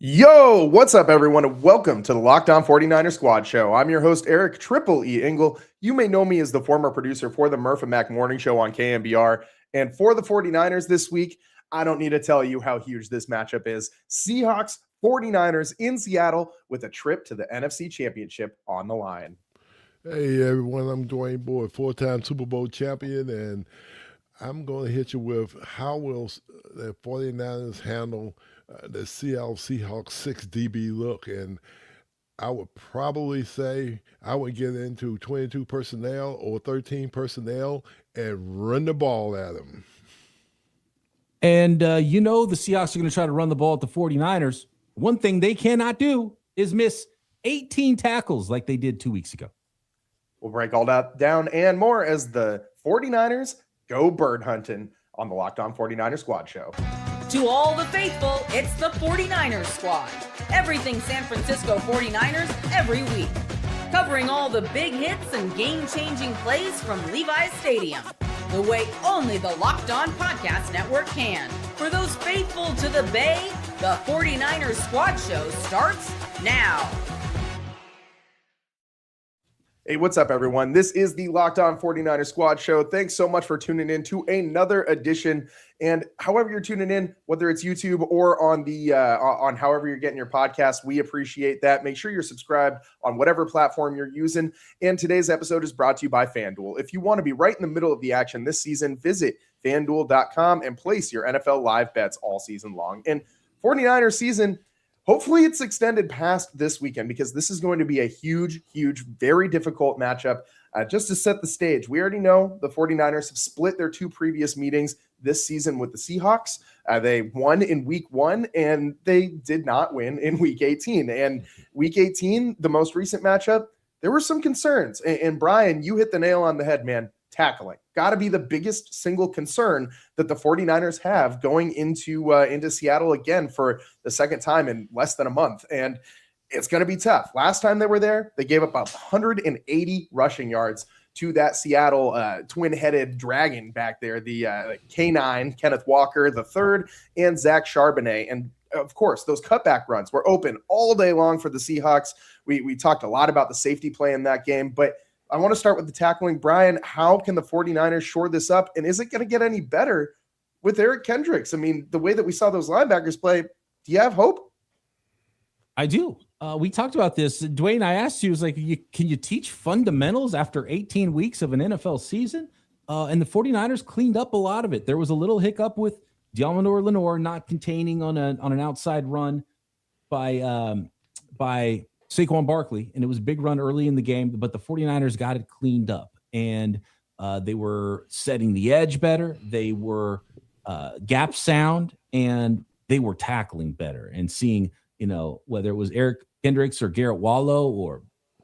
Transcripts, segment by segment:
Yo, what's up, everyone, and welcome to the Locked On 49ers Squad Show. I'm your host, Eric Triple E. Engel. You may know me as the former producer for the Murph and Mac Morning Show on KMBR. And for the 49ers this week, I don't need to tell you how huge this matchup is. Seahawks, 49ers in Seattle with a trip to the NFC Championship on the line. Hey, everyone, I'm Dwayne Boyd, four-time Super Bowl champion, and I'm going to hit you with how will the 49ers handle the Seattle Seahawks 6 DB look. And I would probably say I would get into 22 personnel or 13 personnel and run the ball at them. And the Seahawks are going to try to run the ball at the 49ers. One thing they cannot do is miss 18 tackles like they did 2 weeks ago. We'll break all that down and more as the 49ers go bird hunting on the Locked On 49ers Squad Show. To all the faithful, it's the 49ers Squad. Everything San Francisco 49ers every week. Covering all the big hits and game-changing plays from Levi's Stadium. The way only the Locked On Podcast Network can. For those faithful to the Bay, the 49ers Squad Show starts now. Hey, what's up, everyone? This is the Locked On 49ers Squad Show. Thanks so much for tuning in to another edition. And however you're tuning in, whether it's YouTube or on the on however you're getting your podcast, we appreciate that. Make sure you're subscribed on whatever platform you're using. And today's episode is brought to you by FanDuel. If you want to be right in the middle of the action this season, visit FanDuel.com and place your NFL live bets all season long. And 49ers season, hopefully it's extended past this weekend because this is going to be a huge, very difficult matchup. Just to set the stage, we already know the 49ers have split their two previous meetings this season with the Seahawks. They won in week 1 and they did not win in week 18. And week 18, the most recent matchup, there were some concerns. And Brian, you hit the nail on the head, man. Tackling got to be the biggest single concern that the 49ers have going into Seattle again for the second time in less than a month. And it's going to be tough. Last time they were there, they gave up about 180 rushing yards to that Seattle twin-headed dragon back there, the K9, Kenneth Walker III, and Zach Charbonnet. And of course, those cutback runs were open all day long for the Seahawks. We talked a lot about the safety play in that game, but I want to start with the tackling. Brian, how can the 49ers shore this up? And is it going to get any better with Eric Kendricks? I mean, the way that we saw those linebackers play, do you have hope? I do. We talked about this. Dwayne, I asked you, can you teach fundamentals after 18 weeks of an NFL season? And the 49ers cleaned up a lot of it. There was a little hiccup with Deommodore Lenoir not containing on an outside run by Saquon Barkley, and it was a big run early in the game, but the 49ers got it cleaned up, and they were setting the edge better. They were gap sound, and they were tackling better and seeing, whether it was Eric Kendricks or Garrett Wallow, or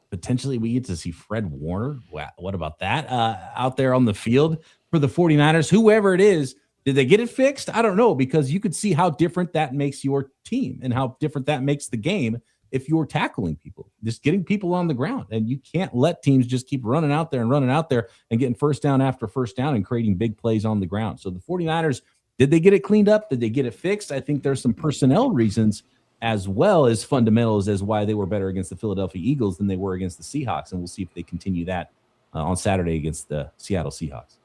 potentially we get to see Fred Warner. What about that out there on the field for the 49ers? Whoever it is, did they get it fixed? I don't know, because you could see how different that makes your team and how different that makes the game if you're tackling people, just getting people on the ground. And you can't let teams just keep running out there and getting first down after first down and creating big plays on the ground. So the 49ers, did they get it cleaned up? Did they get it fixed? I think there's some personnel reasons as well as fundamentals as why they were better against the Philadelphia Eagles than they were against the Seahawks. And we'll see if they continue that on Saturday against the Seattle Seahawks.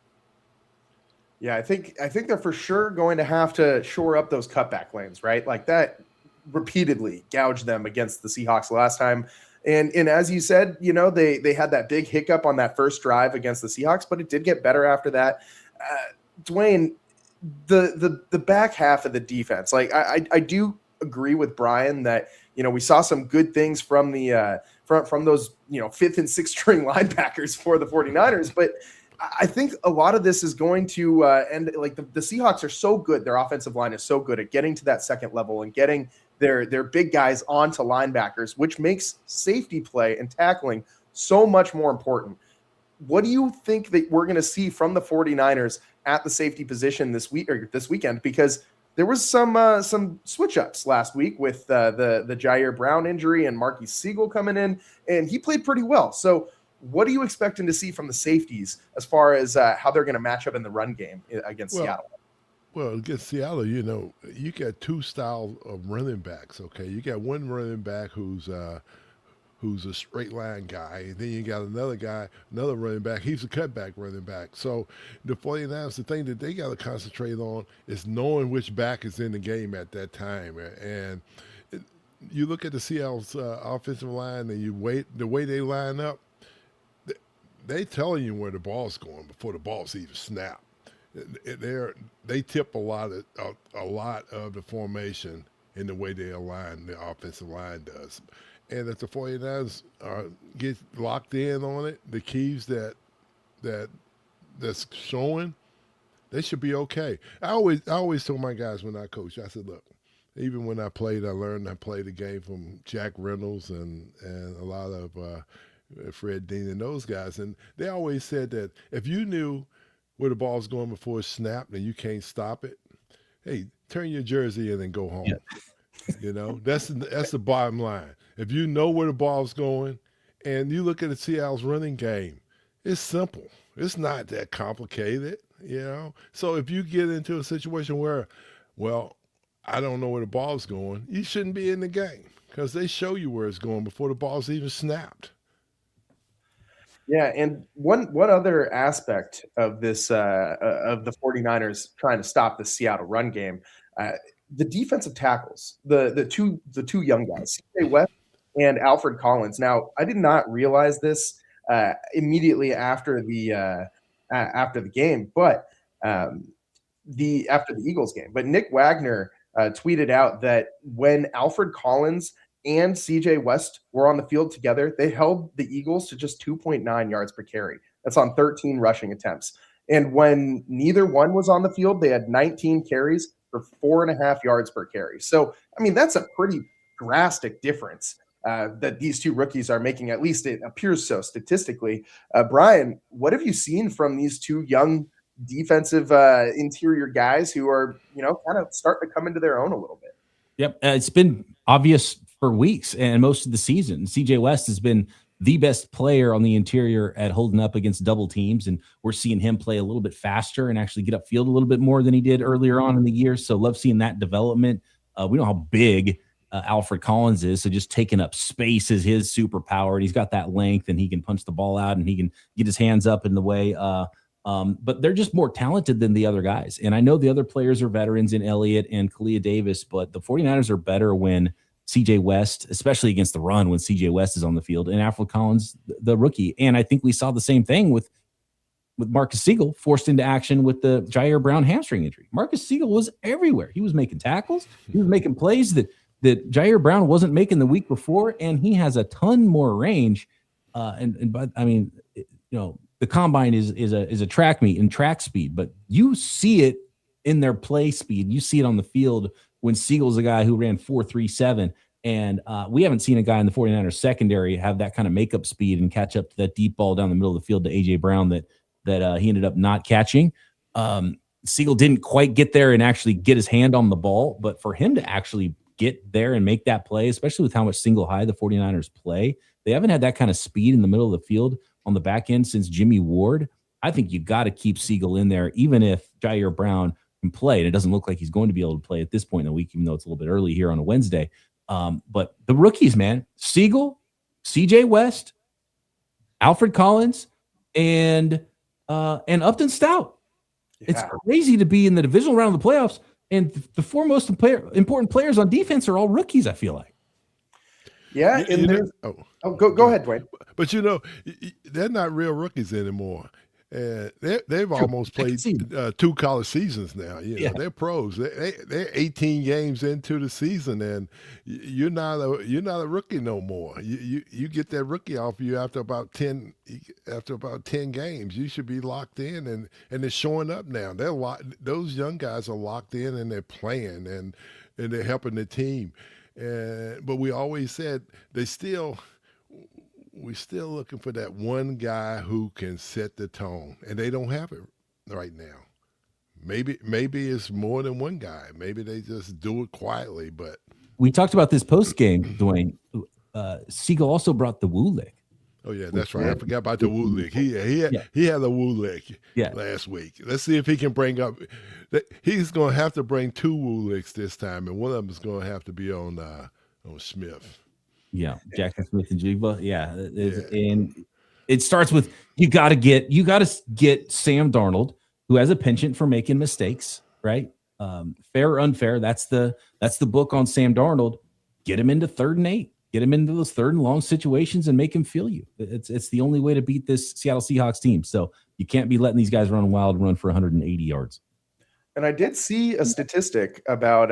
Yeah, I think they're for sure going to have to shore up those cutback lanes, right? Like that repeatedly gouged them against the Seahawks last time. And as you said, they had that big hiccup on that first drive against the Seahawks, but it did get better after that. Dwayne, the back half of the defense, like I do agree with Brian that, we saw some good things from the from those, 5th and 6th string linebackers for the 49ers, but I think a lot of this is going to end. Like the Seahawks are so good. Their offensive line is so good at getting to that second level and getting their big guys onto linebackers, which makes safety play and tackling so much more important. What do you think that we're going to see from the 49ers at the safety position this weekend? Because there was some switch ups last week with the Jair Brown injury and Marquise Siegel coming in, and he played pretty well. So what are you expecting to see from the safeties as far as how they're going to match up in the run game against Seattle? Well, against Seattle, you got two styles of running backs. Okay, you got one running back who's a straight line guy, and then you got another running back. He's a cutback running back. So the 49ers, the thing that they got to concentrate on is knowing which back is in the game at that time. And you look at the Seattle's offensive line, and the way they line up, they telling you where the ball's going before the ball's even snapped. They tip a lot of the formation in the way they align, the offensive line does. And if the 49ers get locked in on it, the keys that's showing, they should be okay. I always told my guys when I coach, I said, look, even when I played, I played the game from Jack Reynolds and a lot of Fred Dean and those guys. And they always said that if you knew where the ball's going before it's snapped and you can't stop it, hey, turn your jersey in and go home. Yeah. That's the bottom line. If you know where the ball's going and you look at the Seattle's running game, it's simple. It's not that complicated, So if you get into a situation where, well, I don't know where the ball's going, you shouldn't be in the game because they show you where it's going before the ball's even snapped. Yeah, and one other aspect of this of the 49ers trying to stop the Seattle run game, the defensive tackles, the two young guys, CJ West and Alfred Collins. Now, I did not realize this immediately after the game, but after the Eagles game. But Nick Wagner tweeted out that when Alfred Collins and CJ West were on the field together, they held the Eagles to just 2.9 yards per carry. That's on 13 rushing attempts. And when neither one was on the field, they had 19 carries for 4.5 yards per carry. So, I mean, that's a pretty drastic difference that these two rookies are making. At least it appears so statistically. Brian, what have you seen from these two young defensive interior guys who are, kind of starting to come into their own a little bit? Yep. It's been obvious for weeks and most of the season. CJ West has been the best player on the interior at holding up against double teams, and we're seeing him play a little bit faster and actually get upfield a little bit more than he did earlier on in the year. So love seeing that development. We know how big Alfred Collins is, so just taking up space is his superpower. And he's got that length, and he can punch the ball out, and he can get his hands up in the way. But they're just more talented than the other guys. And I know the other players are veterans in Elliott and Kalia Davis, but the 49ers are better when CJ West, especially against the run, when CJ West is on the field, and Alfred Collins, the rookie. And I think we saw the same thing with Marcus Siegel forced into action with the Jair Brown hamstring injury. Marcus Siegel was everywhere. He was making tackles. He was making plays that Jair Brown wasn't making the week before, and he has a ton more range. But I mean, the combine is a track meet and track speed, but you see it in their play speed. You see it on the field when Siegel's a guy who ran 4.37, and we haven't seen a guy in the 49ers secondary have that kind of makeup speed and catch up to that deep ball down the middle of the field to A.J. Brown that he ended up not catching. Siegel didn't quite get there and actually get his hand on the ball, but for him to actually get there and make that play, especially with how much single high the 49ers play, they haven't had that kind of speed in the middle of the field on the back end since Jimmy Ward. I think you got to keep Siegel in there, even if Jair Brown can play. And it doesn't look like he's going to be able to play at this point in the week, even though it's a little bit early here on a Wednesday. But the rookies, man, Siegel, CJ West, Alfred Collins, and Upton Stout. Yeah. It's crazy to be in the divisional round of the playoffs, and the four most important players on defense are all rookies, I feel like. Yeah, and go ahead, Dwayne. But they're not real rookies anymore. They've almost played 2 college seasons now. They're pros. They're 18 games into the season, and you're not a rookie no more. You get that rookie off you after about 10 games. You should be locked in, and they're showing up now. Those young guys are locked in, and they're playing, and they're helping the team. But we always said we're still looking for that one guy who can set the tone, and they don't have it right now. Maybe it's more than one guy. Maybe they just do it quietly. But we talked about this post game, Dwayne. Siegel also brought the Woo lick. Oh yeah, that's right. I forgot about the Woo lick. He had a Woo lick last week. Let's see if he can bring up. He's going to have to bring 2 Woo licks this time, and one of them is going to have to be on Smith. Yeah, Jackson Smith and Jigba. Yeah, and it starts with you got to get Sam Darnold, who has a penchant for making mistakes, right? Fair or unfair, that's the book on Sam Darnold. Get him into 3rd and 8. Get him into those 3rd and long situations and make him feel you. It's the only way to beat this Seattle Seahawks team. So you can't be letting these guys run wild and run for 180 yards. And I did see a statistic about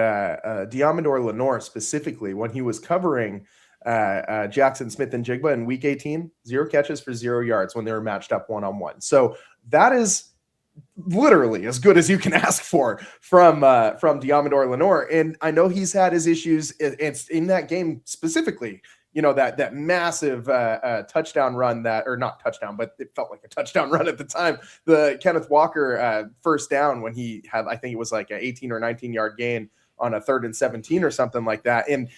Diamondor Lenore specifically when he was covering Jackson Smith and Jigba in Week 18. 0 catches for 0 yards when they were matched up 1-on-1. So that is literally as good as you can ask for from Diamondor Lenore. And I know he's had his issues in that game specifically, that massive touchdown run or not touchdown, but it felt like a touchdown run at the time. The Kenneth Walker first down when he had, I think it was like an 18 or 19 yard gain on a 3rd and 17 or something like that. And,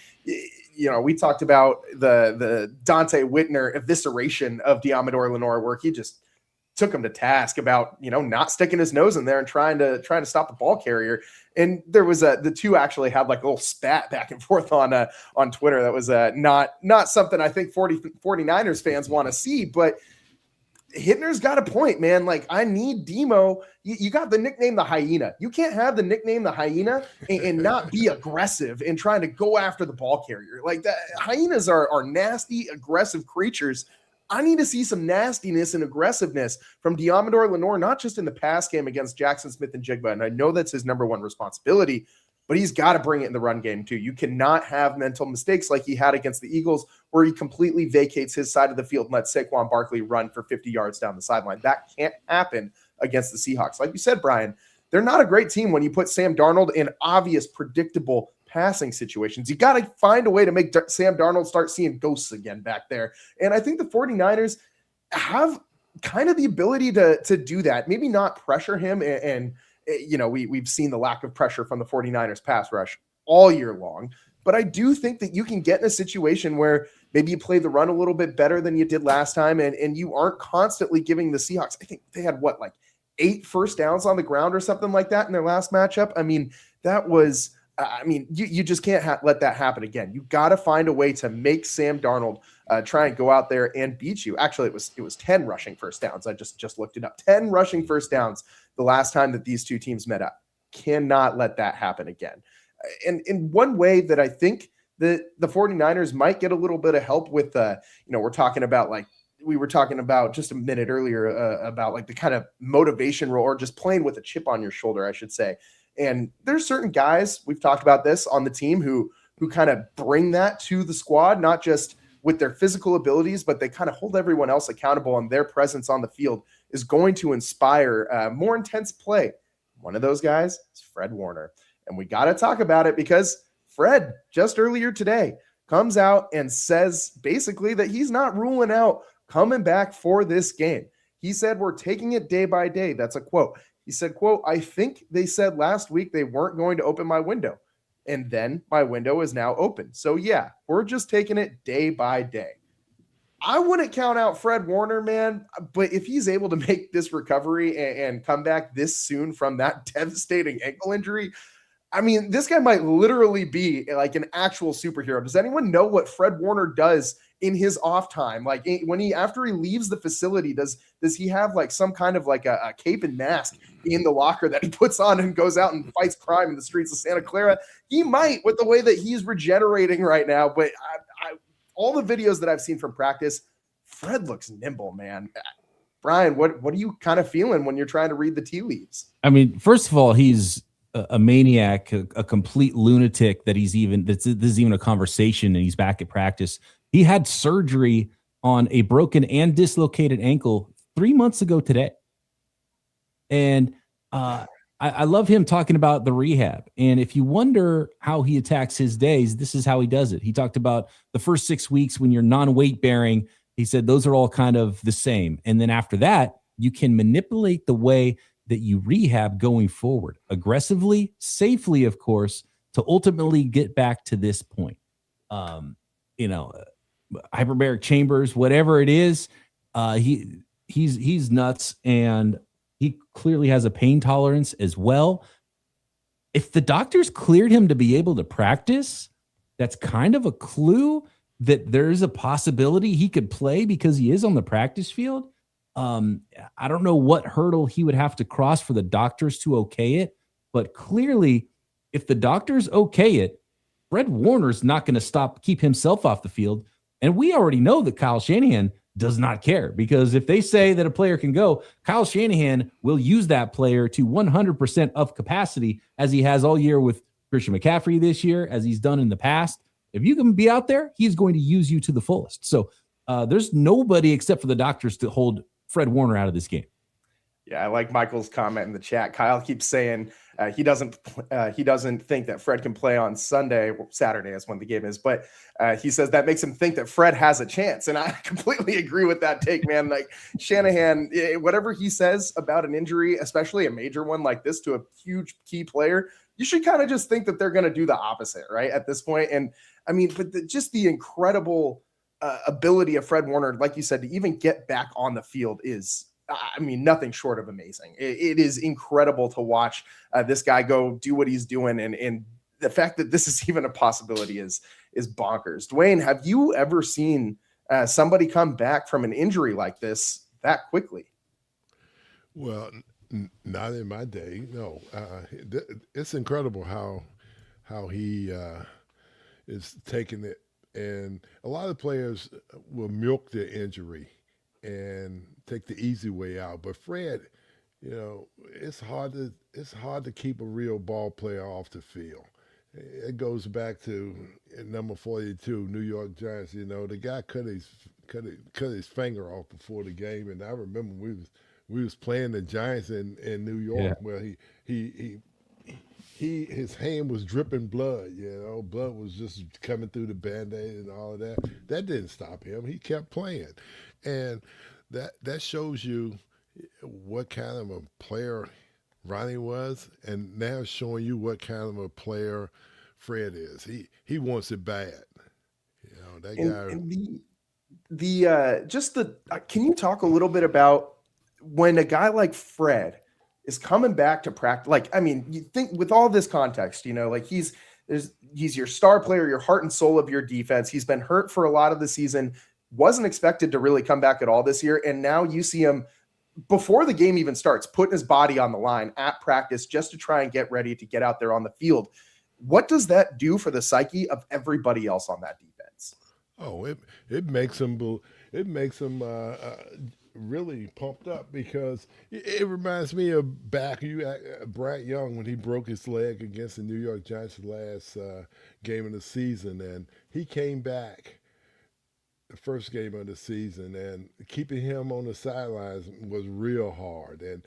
we talked about the Dante Whitner evisceration of Diamondor Lenore, where he just took him to task about, not sticking his nose in there and trying to stop the ball carrier. And there was the two actually had like a little spat back and forth on Twitter. That was not something I think 49ers fans want to see, but Hittner's got a point, man. Like, I need Demo. You got the nickname the Hyena. You can't have the nickname the Hyena and not be aggressive and trying to go after the ball carrier. Like, that hyenas are nasty, aggressive creatures. I need to see some nastiness and aggressiveness from Diamondor Lenore, not just in the pass game against Jackson Smith and Jigba. And I know that's his number one responsibility, but he's got to bring it in the run game too. You cannot have mental mistakes like he had against the Eagles, where he completely vacates his side of the field and lets Saquon Barkley run for 50 yards down the sideline. That can't happen against the Seahawks. Like you said, Brian, they're not a great team when you put Sam Darnold in obvious, predictable passing situations. You got to find a way to make Sam Darnold start seeing ghosts again back there. And I think the 49ers have kind of the ability to do that. Maybe not pressure him. And we've seen the lack of pressure from the 49ers pass rush all year long. But I do think that you can get in a situation where maybe you play the run a little bit better than you did last time. And you aren't constantly giving the Seahawks, I think they had 8 first downs on the ground or something like that in their last matchup. I mean, that was, you just can't let that happen again. You got to find a way to make Sam Darnold try and go out there and beat you. Actually, it was 10 rushing first downs. I just looked it up. 10 rushing first downs the last time that these two teams met up. Cannot let that happen again. And in one way that I think that the 49ers might get a little bit of help with, we're talking about, like we were talking about just a minute earlier about like the kind of motivation role, or just playing with a chip on your shoulder, I should say. And there's certain guys, we've talked about this on the team, who kind of bring that to the squad, not just with their physical abilities, but they kind of hold everyone else accountable, and their presence on the field is going to inspire more intense play. One of those guys is Fred Warner. And we got to talk about it because Fred, just earlier today, comes out and says basically that he's not ruling out coming back for this game. He said, "We're taking it day by day." That's a quote. He said, quote, "I think they said last week they weren't going to open my window. And then my window is now open. So yeah, we're just taking it day by day." I wouldn't count out Fred Warner, man, but if he's able to make this recovery and come back this soon from that devastating ankle injury, I mean, this guy might literally be like an actual superhero. Does anyone know what Fred Warner does in his off time? Like after he leaves the facility, does he have like some kind of like a cape and mask in the locker that he puts on and goes out and fights crime in the streets of Santa Clara? He might, with the way that he's regenerating right now. But all the videos that I've seen from practice, Fred looks nimble, man. Brian, what are you kind of feeling when you're trying to read the tea leaves? I mean, first of all, he's a maniac, a complete lunatic that this is even a conversation, and he's back at practice. He had surgery on a broken and dislocated ankle 3 months ago today. And I love him talking about the rehab. And if you wonder how he attacks his days, this is how he does it. He talked about the first 6 weeks when you're non-weight bearing. He said those are all kind of the same. And then after that, you can manipulate the way that you rehab going forward, aggressively, safely, of course, to ultimately get back to this point. hyperbaric chambers, whatever it is. He's nuts, and he clearly has a pain tolerance as well. If the doctors cleared him to be able to practice, that's kind of a clue that there's a possibility he could play because he is on the practice field. I don't know what hurdle he would have to cross for the doctors to okay it, but clearly, if the doctors okay it, Fred Warner's not going to keep himself off the field. And we already know that Kyle Shanahan does not care, because if they say that a player can go, Kyle Shanahan will use that player to 100% of capacity, as he has all year with Christian McCaffrey this year, as he's done in the past. If you can be out there, he's going to use you to the fullest. So there's nobody except for the doctors to hold Fred Warner out of this game. Yeah, I like Michael's comment in the chat. Kyle keeps saying he doesn't think that Fred can play on Sunday. Well, Saturday is when the game is, but he says that makes him think that Fred has a chance. And I completely agree with that take, man. Like Shanahan, whatever he says about an injury, especially a major one like this to a huge key player, you should kind of just think that they're going to do the opposite, right? At this point. And I mean, but just the incredible ability of Fred Warner, like you said, to even get back on the field is, I mean, nothing short of amazing. It is incredible to watch this guy go do what he's doing. And the fact that this is even a possibility is bonkers. Dwayne, have you ever seen somebody come back from an injury like this that quickly? Well, not in my day. No, it's incredible how he is taking it. And a lot of players will milk their injury and take the easy way out. But Fred, it's hard to keep a real ball player off the field. It goes back to number 42, New York Giants. The guy cut his finger off before the game, and I remember we was playing the Giants in New York, where his hand was dripping blood. Blood was just coming through the Band-Aid and all of that. That didn't stop him. He kept playing. And that shows you what kind of a player Ronnie was, and now it's showing you what kind of a player Fred is. He wants it bad. That guy. Can you talk a little bit about when a guy like Fred is coming back to practice? Like, I mean, you think with all this context, like he's your star player, your heart and soul of your defense. He's been hurt for a lot of the season. Wasn't expected to really come back at all this year. And now you see him before the game even starts, putting his body on the line at practice just to try and get ready to get out there on the field. What does that do for the psyche of everybody else on that defense? Oh, it makes him really pumped up, because it reminds me of Brad Young when he broke his leg against the New York Giants last game of the season, and he came back the first game of the season, and keeping him on the sidelines was real hard. And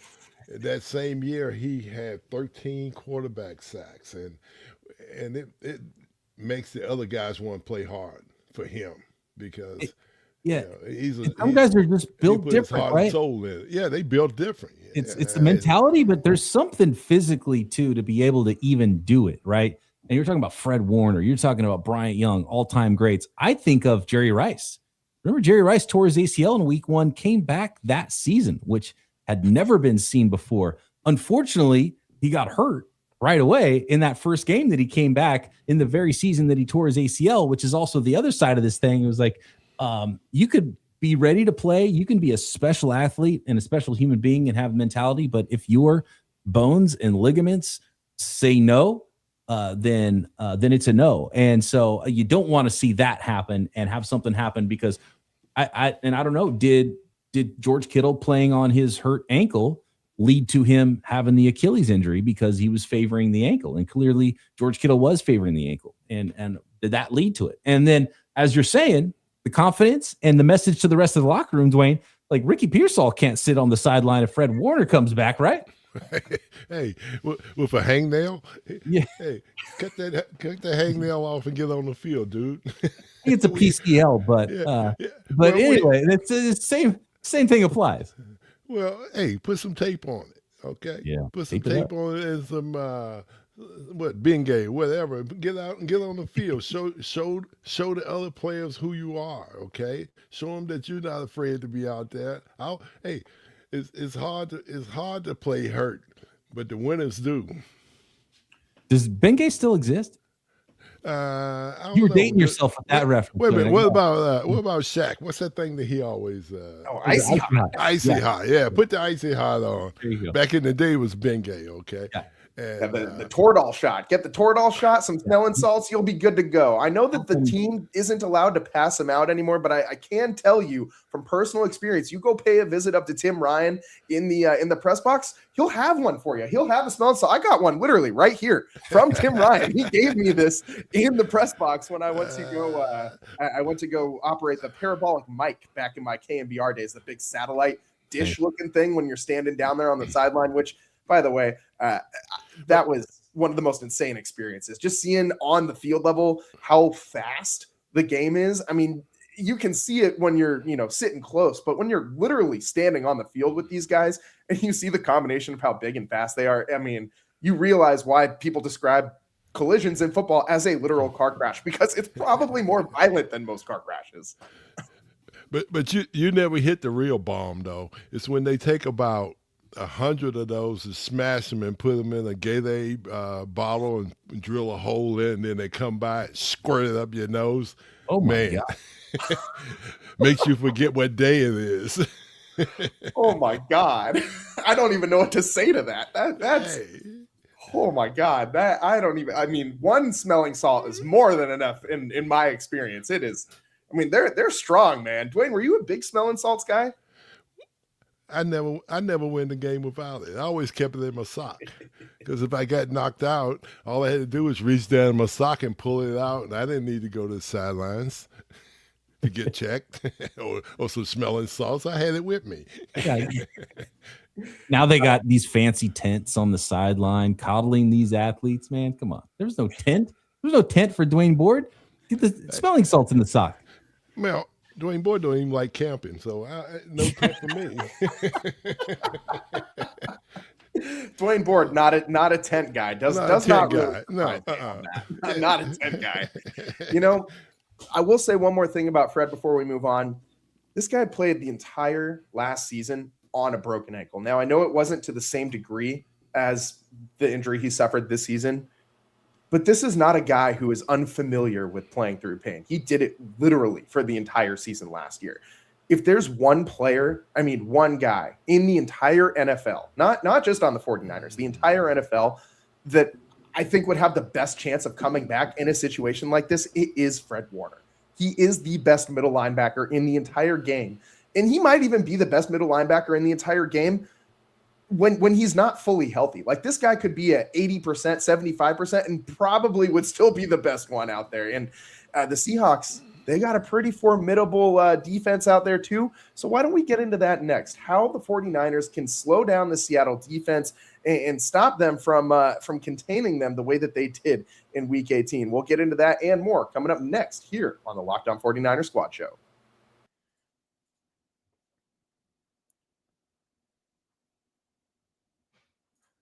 that same year, he had 13 quarterback sacks, and it makes the other guys want to play hard for him, because some guys are just built different, right? Soul in it. Yeah, they built different. It's the mentality, but there's something physically too to be able to even do it, right? And you're talking about Fred Warner. You're talking about Bryant Young, all-time greats. I think of Jerry Rice. Remember, Jerry Rice tore his ACL in week 1, came back that season, which had never been seen before. Unfortunately, he got hurt right away in that first game that he came back in the very season that he tore his ACL, which is also the other side of this thing. It was like, you could be ready to play. You can be a special athlete and a special human being and have mentality. But if your bones and ligaments say no, then it's a no. And so you don't want to see that happen and have something happen, because I don't know, did George Kittle playing on his hurt ankle lead to him having the Achilles injury because he was favoring the ankle? And clearly George Kittle was favoring the ankle. And did that lead to it? And then, as you're saying, the confidence and the message to the rest of the locker room, Dwayne, like Ricky Pearsall can't sit on the sideline if Fred Warner comes back, right? Hey, with a hangnail? Yeah. Hey, cut that hangnail off and get on the field, dude. It's a PCL, but but anyway, it's the same thing applies. Well, hey, put some tape on it, okay? Yeah. Put some tape on it and what Bengay, whatever. Get out and get on the field. Show the other players who you are. Okay, show them that you're not afraid to be out there. Hey, it's hard to play hurt, but the winners do. Does Bengay still exist? You were dating yourself with that reference. Wait a minute. What about Shaq? What's that thing that he always? Icy hot. Icy hot. Yeah, put the icy hot on. There you go. Back in the day, it was Bengay. Okay. Yeah. And, the Toradol shot. Get the Toradol shot, some smelling salts, you'll be good to go. I know that the team isn't allowed to pass them out anymore, but I can tell you from personal experience, you go pay a visit up to Tim Ryan in the press box, he'll have one for you. He'll have a smelling salt. I got one literally right here from Tim Ryan. He gave me this in the press box when I went to go I went to go operate the parabolic mic back in my KNBR days, the big satellite dish looking thing when you're standing down there on the sideline, which, by the way, that was one of the most insane experiences. Just seeing on the field level how fast the game is. I mean, you can see it when you're, sitting close, but when you're literally standing on the field with these guys and you see the combination of how big and fast they are, I mean, you realize why people describe collisions in football as a literal car crash, because it's probably more violent than most car crashes. But you never hit the real bomb, though. It's when they take about 100 of those and smash them and put them in a Gatorade bottle and drill a hole in, and then they come by and squirt it up your nose. Oh, my God. Makes you forget what day it is. Oh, my God. I don't even know what to say to that. That's oh, my God. One smelling salt is more than enough in my experience. It is. I mean, they're strong, man. Dwayne, were you a big smelling salts guy? I never win the game without it. I always kept it in my sock, because if I got knocked out, all I had to do was reach down in my sock and pull it out, and I didn't need to go to the sidelines to get checked or some smelling salts. I had it with me. Now they got these fancy tents on the sideline coddling these athletes. Man, come on. There's no tent. There's no tent for Dwayne Board. Get the smelling salts in the sock. Well, Dwayne Boyd don't even like camping, so no tent for me. Dwayne Board, not a tent guy. Not a tent guy. I will say one more thing about Fred before we move on. This guy played the entire last season on a broken ankle. Now, I know it wasn't to the same degree as the injury he suffered this season, but this is not a guy who is unfamiliar with playing through pain. He did it literally for the entire season last year. If there's one guy in the entire NFL, not just on the 49ers, the entire NFL, that I think would have the best chance of coming back in a situation like this, it is Fred Warner. He is the best middle linebacker in the entire game. And he might even be the best middle linebacker in the entire game when he's not fully healthy. Like, this guy could be at 80%, 75%, and probably would still be the best one out there. And the Seahawks, they got a pretty formidable defense out there too. So why don't we get into that next? How the 49ers can slow down the Seattle defense and stop them from containing them the way that they did in Week 18. We'll get into that and more coming up next here on the Locked On 49ers Squad Show.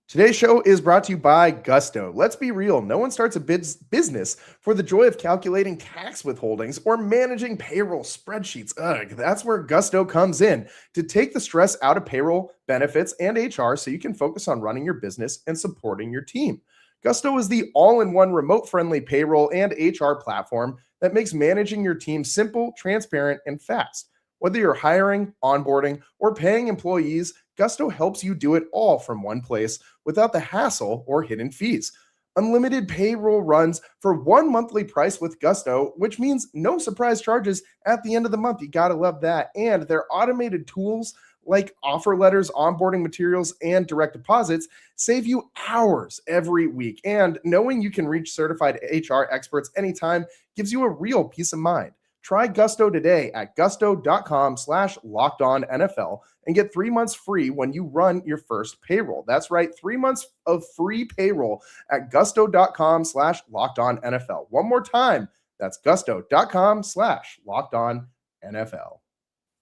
Today's show is brought to you by Gusto. Let's be real. No one starts a business for the joy of calculating tax withholdings or managing payroll spreadsheets. Ugh, that's where Gusto comes in to take the stress out of payroll, benefits, and HR so you can focus on running your business and supporting your team. Gusto is the all-in-one remote-friendly payroll and HR platform that makes managing your team simple, transparent, and fast. Whether you're hiring, onboarding, or paying employees, Gusto helps you do it all from one place without the hassle or hidden fees. Unlimited payroll runs for one monthly price with Gusto, which means no surprise charges at the end of the month. You gotta love that. And their automated tools like offer letters, onboarding materials, and direct deposits save you hours every week. And knowing you can reach certified HR experts anytime gives you a real peace of mind. Try Gusto today at gusto.com/lockedonnfl and get 3 months free when you run your first payroll. That's right, 3 months of free payroll at gusto.com/lockedonnfl. One more time, that's gusto.com/lockedonnfl.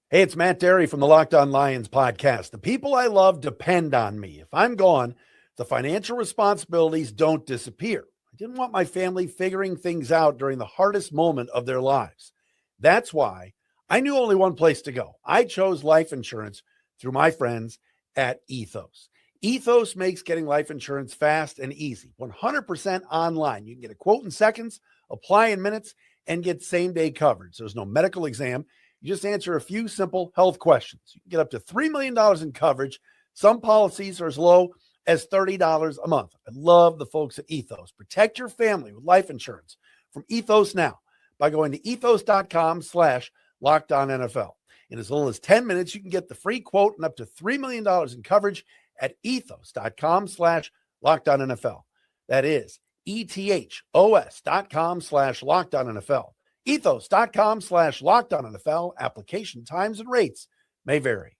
Hey, it's Matt Derry from the Locked On Lions podcast. The people I love depend on me. If I'm gone, The financial responsibilities don't disappear. I didn't want my family figuring things out during the hardest moment of their lives. That's why I knew only one place to go. I chose life insurance through my friends at Ethos. Ethos makes getting life insurance fast and easy, 100% online. You can get a quote in seconds, apply in minutes, and get same-day coverage. There's no medical exam. You just answer a few simple health questions. You can get up to $3 million in coverage. Some policies are as low as $30 a month. I love the folks at Ethos. Protect your family with life insurance from Ethos now by going to ethos.com/LockedOnNFL. In as little as 10 minutes, you can get the free quote and up to $3 million in coverage at ethos.com/LockedOnNFL. That is ethos.com/LockedOnNFL. Ethos.com/LockedOnNFL. Application times and rates may vary.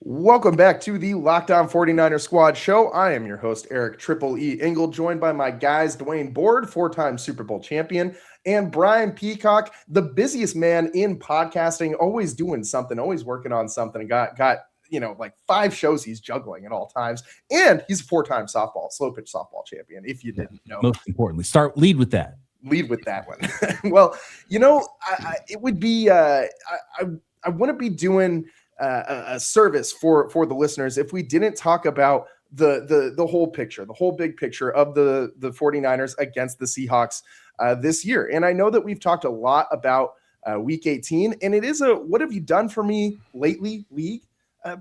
Welcome back to the Locked On 49ers Squad Show. I am your host, Eric Triple E Engel, joined by my guys, Dwayne Board, 4-time Super Bowl champion, and Brian Peacock, the busiest man in podcasting, always doing something, always working on something. Got like 5 shows he's juggling at all times, and he's a 4-time slow pitch softball champion. If you didn't know, most importantly, lead with that one. Well, it would be I wouldn't be doing a service for the listeners if we didn't talk about the whole picture, the whole big picture of the 49ers against the Seahawks this year. And I know that we've talked a lot about week 18, and it is what have you done for me lately league?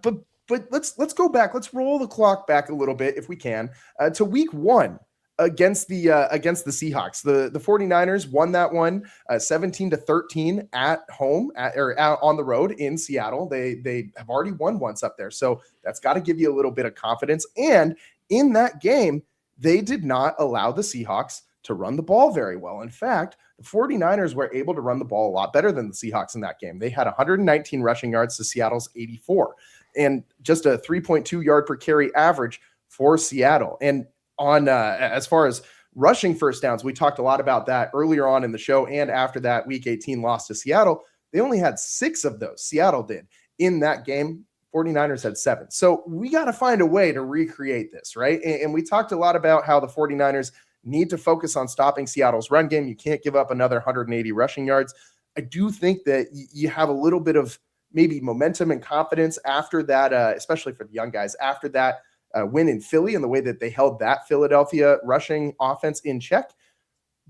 But let's go back. Let's roll the clock back a little bit if we can to week 1 against the Seahawks. The 49ers won that one 17-13 at home or on the road in Seattle. They have already won once up there, so that's got to give you a little bit of confidence. And in that game, they did not allow the Seahawks to run the ball very well. In fact, the 49ers were able to run the ball a lot better than the Seahawks in that game. They had 119 rushing yards to Seattle's 84, and just a 3.2 yard per carry average for Seattle. And on as far as rushing first downs, we talked a lot about that earlier on in the show, and after that week 18 loss to Seattle, they only had 6 of those. Seattle did in that game. 49ers had 7. So we got to find a way to recreate this, right? And we talked a lot about how the 49ers need to focus on stopping Seattle's run game. You can't give up another 180 rushing yards. I do think that you have a little bit of maybe momentum and confidence after that, especially for the young guys, after that win in Philly and the way that they held that Philadelphia rushing offense in check.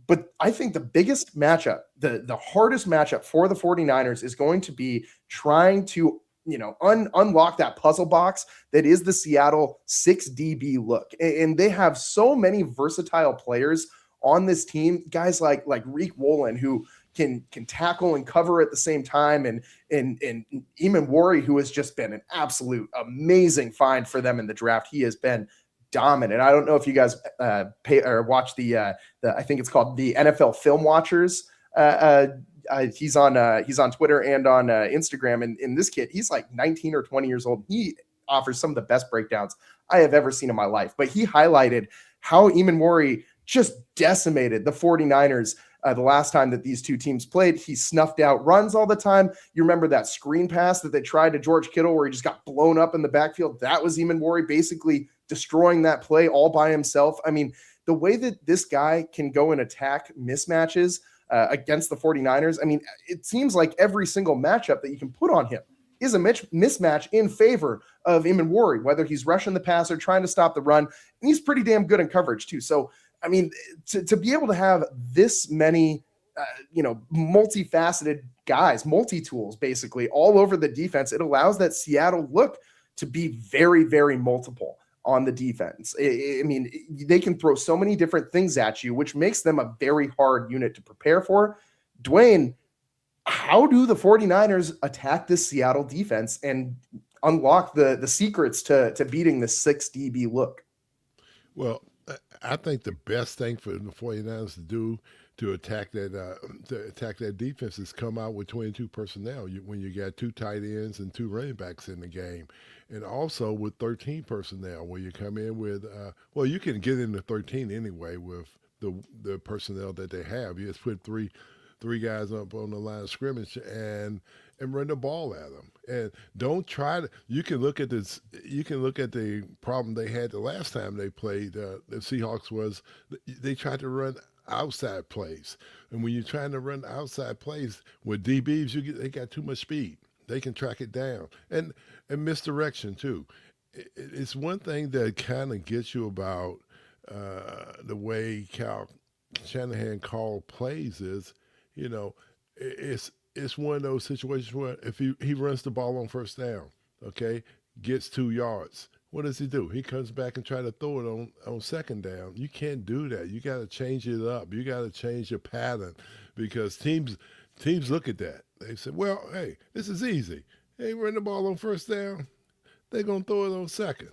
But I think the biggest matchup, the hardest matchup for the 49ers is going to be trying to unlock that puzzle box that is the Seattle 6 DB look. And they have so many versatile players on this team, guys like Reek Wolin, who can tackle and cover at the same time, and Eamon Warry, who has just been an absolute amazing find for them in the draft. He has been dominant. I don't know if you guys pay or watch the I think it's called the NFL Film Watchers. He's on Twitter and on Instagram, and in this kid, he's like 19 or 20 years old. He offers some of the best breakdowns I have ever seen in my life. But he highlighted how Eamon Warry just decimated the 49ers the last time that these two teams played. He snuffed out runs all the time. You remember that screen pass that they tried to George Kittle where he just got blown up in the backfield? That was Eamon Warry basically destroying that play all by himself. I mean, the way that this guy can go and attack mismatches against the 49ers, I mean, it seems like every single matchup that you can put on him is a mismatch in favor of Eamon Warry, whether he's rushing the passer, trying to stop the run, and he's pretty damn good in coverage too. So, I mean, to be able to have this many, multifaceted guys, multi-tools, basically all over the defense, it allows that Seattle look to be very, very multiple on the defense. I mean, they can throw so many different things at you, which makes them a very hard unit to prepare for. Dwayne, how do the 49ers attack this Seattle defense and unlock the secrets to beating the 6 DB look? Well, I think the best thing for the 49ers to do to attack that defense is come out with 22 personnel when you got 2 tight ends and 2 running backs in the game, and also with 13 personnel where you come in with you can get into 13 anyway with the personnel that they have. You just put three guys up on the line of scrimmage, and and run the ball at them. And don't try to. You can look at this. You can look at the problem they had the last time they played the Seahawks was they tried to run outside plays, and when you're trying to run outside plays with DBs, they got too much speed. They can track it down and misdirection too. It's one thing that kind of gets you about the way Cal Shanahan called plays is, it's one of those situations where if he runs the ball on first down, okay, gets 2 yards, what does he do? He comes back and try to throw it on second down. You can't do that. You got to change it up. You got to change your pattern because teams look at that. They say, well, hey, this is easy. They run the ball on first down. They're going to throw it on second.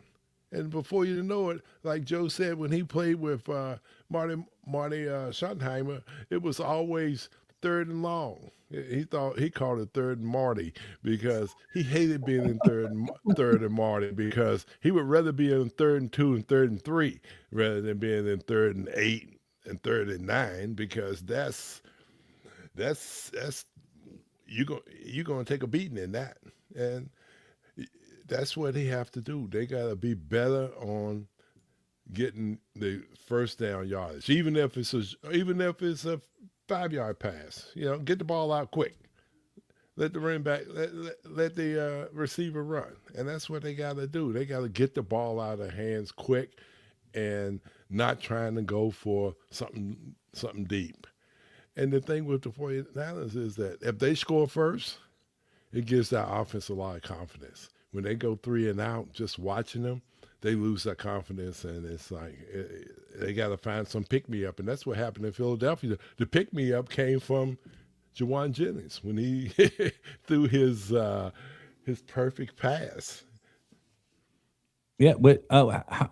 And before you know it, like Joe said, when he played with Marty Schottenheimer, it was always third and long. He called it third and Marty because he hated being in third and Marty because he would rather be in 3rd and 2 and 3rd and 3 rather than being in 3rd and 8 and 3rd and 9 because that's you're going to take a beating in that. And that's what they have to do. They got to be better on getting the first down yardage, even if it's a 5-yard pass. Get the ball out quick. Let the running back, let the receiver run, and that's what they got to do. They got to get the ball out of hands quick, and not trying to go for something deep. And the thing with the 49ers is that if they score first, it gives that offense a lot of confidence. When they go 3 and out, just watching them, they lose that confidence, and it's like they got to find some pick-me-up, and that's what happened in Philadelphia. The pick-me-up came from Juwan Jennings when he threw his perfect pass. Yeah, but how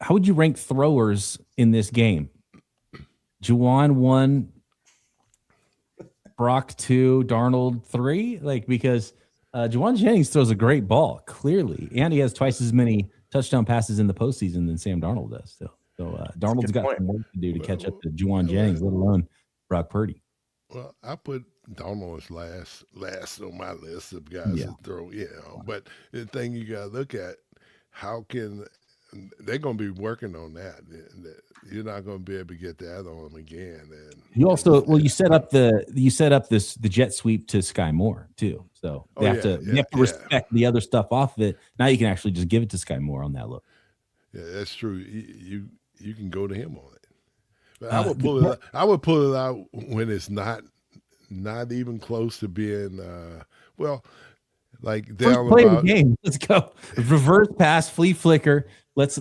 would you rank throwers in this game? Juwan 1, Brock 2, Darnold 3? Because Juwan Jennings throws a great ball, clearly, and he has twice as many touchdown passes in the postseason than Sam Darnold does. So Darnold's got some work to do to catch up to Juwan Jennings, let alone Brock Purdy. Well, I put Darnold as last on my list of guys to throw. But the thing you got to look at, they're going to be working on that. You're not going to be able to get that on them again. And you also, you set up the jet sweep to Sky Moore too. So they have to respect the other stuff off of it. Now you can actually just give it to Sky Moore on that look. Yeah, that's true. You can go to him on it. But I would pull it out. I would pull it out when it's not even close to being like down play the game. Let's go. Reverse pass, flea flicker. Let's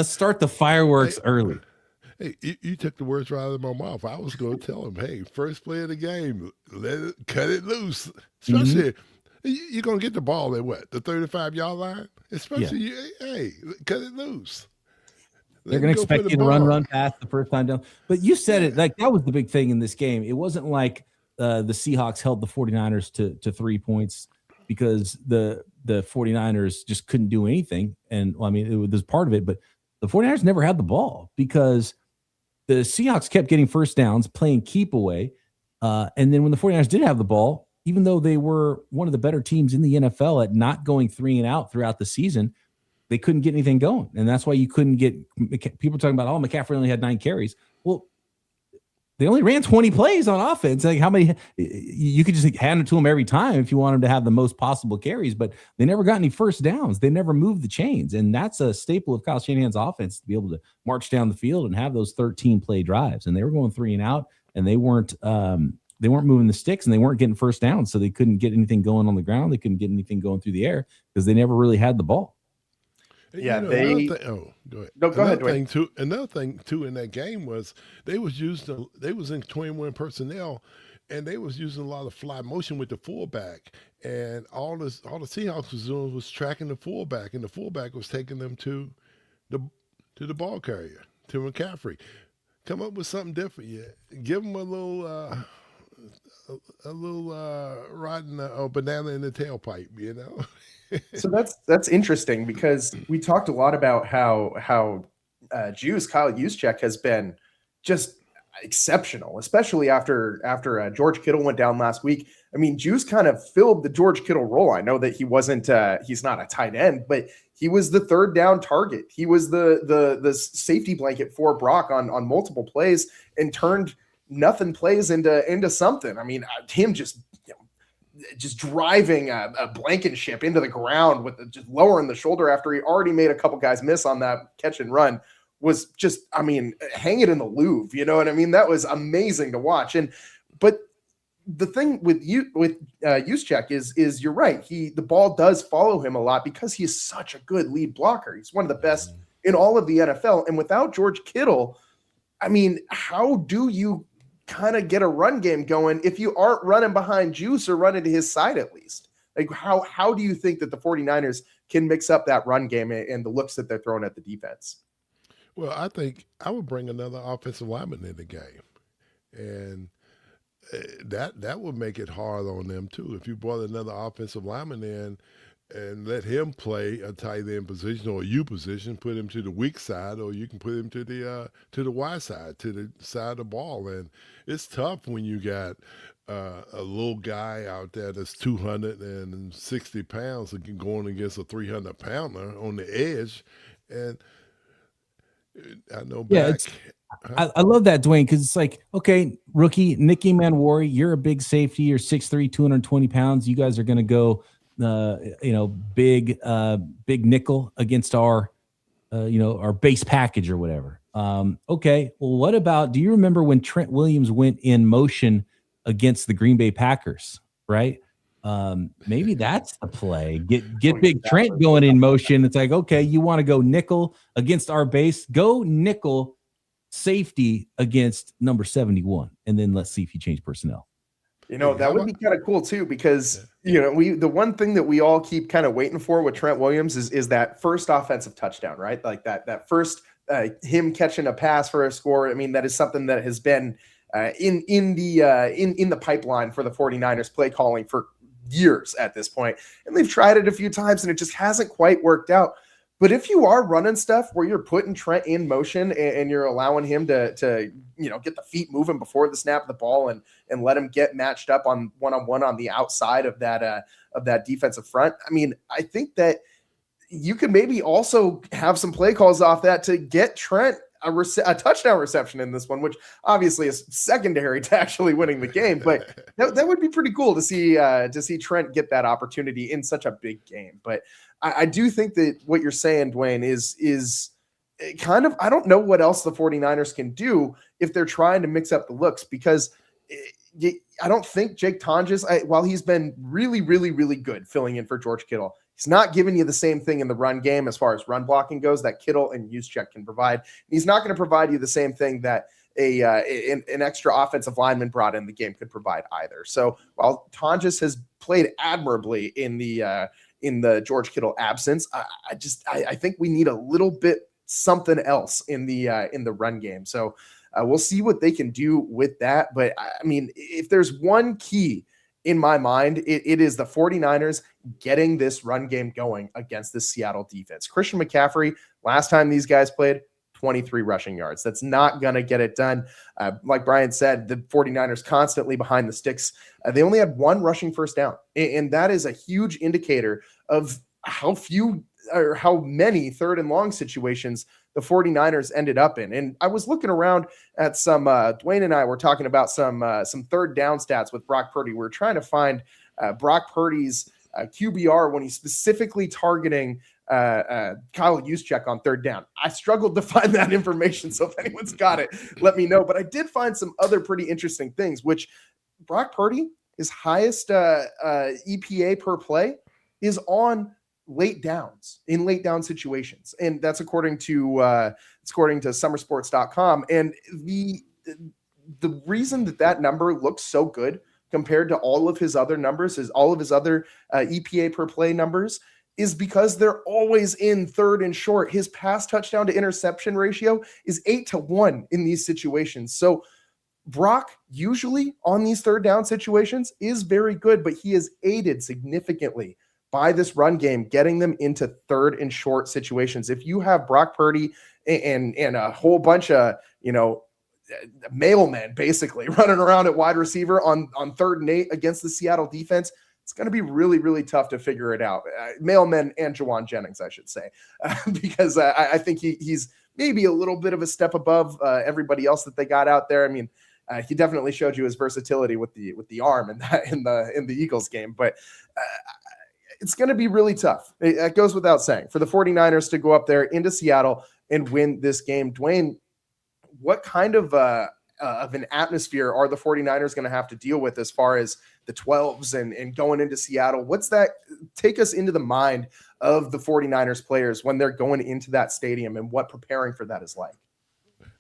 start the fireworks early. Hey, you took the words right out of my mouth. I was going to tell him, hey, first play of the game, cut it loose. Especially, you're going to get the ball at what, the 35-yard line? Especially, hey, cut it loose. They're going to expect you to run past the first time down. But you said it, that was the big thing in this game. It wasn't like the Seahawks held the 49ers to 3 points because the 49ers just couldn't do anything. And it was part of it, but the 49ers never had the ball because the Seahawks kept getting first downs, playing keep away. And then when the 49ers did have the ball, even though they were one of the better teams in the NFL at not going 3 and out throughout the season, they couldn't get anything going. And that's why you couldn't get people talking about, McCaffrey only had 9 carries. Well, they only ran 20 plays on offense. Like how many, you could just hand it to them every time if you want them to have the most possible carries, but they never got any first downs. They never moved the chains. And that's a staple of Kyle Shanahan's offense, to be able to march down the field and have those 13 play drives. And they were going 3 and out, and they weren't moving the sticks, and they weren't getting first downs. So they couldn't get anything going on the ground. They couldn't get anything going through the air because they never really had the ball. Yeah, go ahead. No, go ahead. Another thing too in that game was they was in 21 personnel, and they was using a lot of fly motion with the fullback, and all the Seahawks was doing was tracking the fullback, and the fullback was taking them to the ball carrier, to McCaffrey. Come up with something different. Yeah, give them a little rotten banana in the tailpipe. So that's interesting because we talked a lot about how Kyle Juszczyk has been just exceptional, especially after George Kittle went down last week. I mean, Juice kind of filled the George Kittle role. I know that he wasn't, he's not a tight end, but he was the third down target. He was the safety blanket for Brock on multiple plays and turned nothing plays into something. I mean, him just driving a Blankenship into the ground with just lowering the shoulder after he already made a couple guys miss on that catch and run was just, I mean, hang it in the Louvre. You know what I mean? That was amazing to watch. But the thing with Juszczyk is you're right. The ball does follow him a lot because he is such a good lead blocker. He's one of the best in all of the NFL. And without George Kittle, I mean, how do you kind of get a run game going if you aren't running behind Juice or running to his side at least? Like how do you think that the 49ers can mix up that run game and the looks that they're throwing at the defense? Well, I think I would bring another offensive lineman in the game, and that would make it hard on them too. If you brought another offensive lineman in and let him play a tight end position or a U position, put him to the weak side, or you can put him to the wide side, to the side of the ball. And it's tough when you got a little guy out there that's 260 pounds and can go on against a 300-pounder on the edge. And I know I love that, Dwayne, because it's like, okay, rookie Nicky Manwari, you're a big safety, you're 6'3", 220 pounds. You guys are going to go, big nickel against our base package or whatever. Okay, well, what about? Do you remember when Trent Williams went in motion against the Green Bay Packers? Right. Maybe that's the play. Get Big Trent going in motion. It's like, okay, you want to go nickel against our base, go nickel safety against number 71, and then let's see if you change personnel. That would be kind of cool too, because the one thing that we all keep kind of waiting for with Trent Williams is that first offensive touchdown, right? Like that first him catching a pass for a score. I mean, that is something that has been in the pipeline for the 49ers play calling for years at this point, and they've tried it a few times and it just hasn't quite worked out. But if you are running stuff where you're putting Trent in motion and you're allowing him to get the feet moving before the snap of the ball and let him get matched up on one-on-one on the outside of that defensive front, I mean, I think that you could maybe also have some play calls off that to get Trent a touchdown reception in this one, which obviously is secondary to actually winning the game. But that would be pretty cool to see Trent get that opportunity in such a big game. But I do think that what you're saying, Dwayne, is kind of, I don't know what else the 49ers can do if they're trying to mix up the looks, because I don't think Jake Tonjes, while he's been really, really, really good filling in for George Kittle, he's not giving you the same thing in the run game as far as run blocking goes that Kittle and Juszczyk can provide. He's not going to provide you the same thing that an extra offensive lineman brought in the game could provide either. So while Tonjes has played admirably in the George Kittle absence, I think we need a little bit something else in the run game. So we'll see what they can do with that. But I mean, if there's one key in my mind, it is the 49ers getting this run game going against the Seattle defense. Christian McCaffrey, last time these guys played, 23 rushing yards. That's not going to get it done. Like Brian said, the 49ers constantly behind the sticks. They only had one rushing first down, and that is a huge indicator of how few or how many third and long situations the 49ers ended up in. And I was looking around at some, Dwayne and I were talking about some third down stats with Brock Purdy. We were trying to find Brock Purdy's QBR when he's specifically targeting Kyle Juszczyk on third down. I struggled to find that information, so if anyone's got it, let me know. But I did find some other pretty interesting things, which Brock Purdy, his highest EPA per play is on late downs, in late down situations. And that's according to summersports.com. And the reason that number looks so good compared to all of his other numbers, is all of his other EPA per play numbers, is because they're always in third and short. His pass touchdown to interception ratio is 8-1 in these situations. So Brock usually on these third down situations is very good, but he is aided significantly by this run game, getting them into third and short situations. If you have Brock Purdy and a whole bunch of, mailmen basically running around at wide receiver on 3rd and 8 against the Seattle defense. It's going to be really, really tough to figure it out. Mailmen and Jawan Jennings, I should say, because I think he's maybe a little bit of a step above everybody else that they got out there. I mean, he definitely showed you his versatility with the arm in the Eagles game, but it's going to be really tough. It goes without saying for the 49ers to go up there into Seattle and win this game. Dwayne, what kind of an atmosphere are the 49ers going to have to deal with as far as the 12s and going into Seattle? What's that? Take us into the mind of the 49ers players when they're going into that stadium and what preparing for that is like.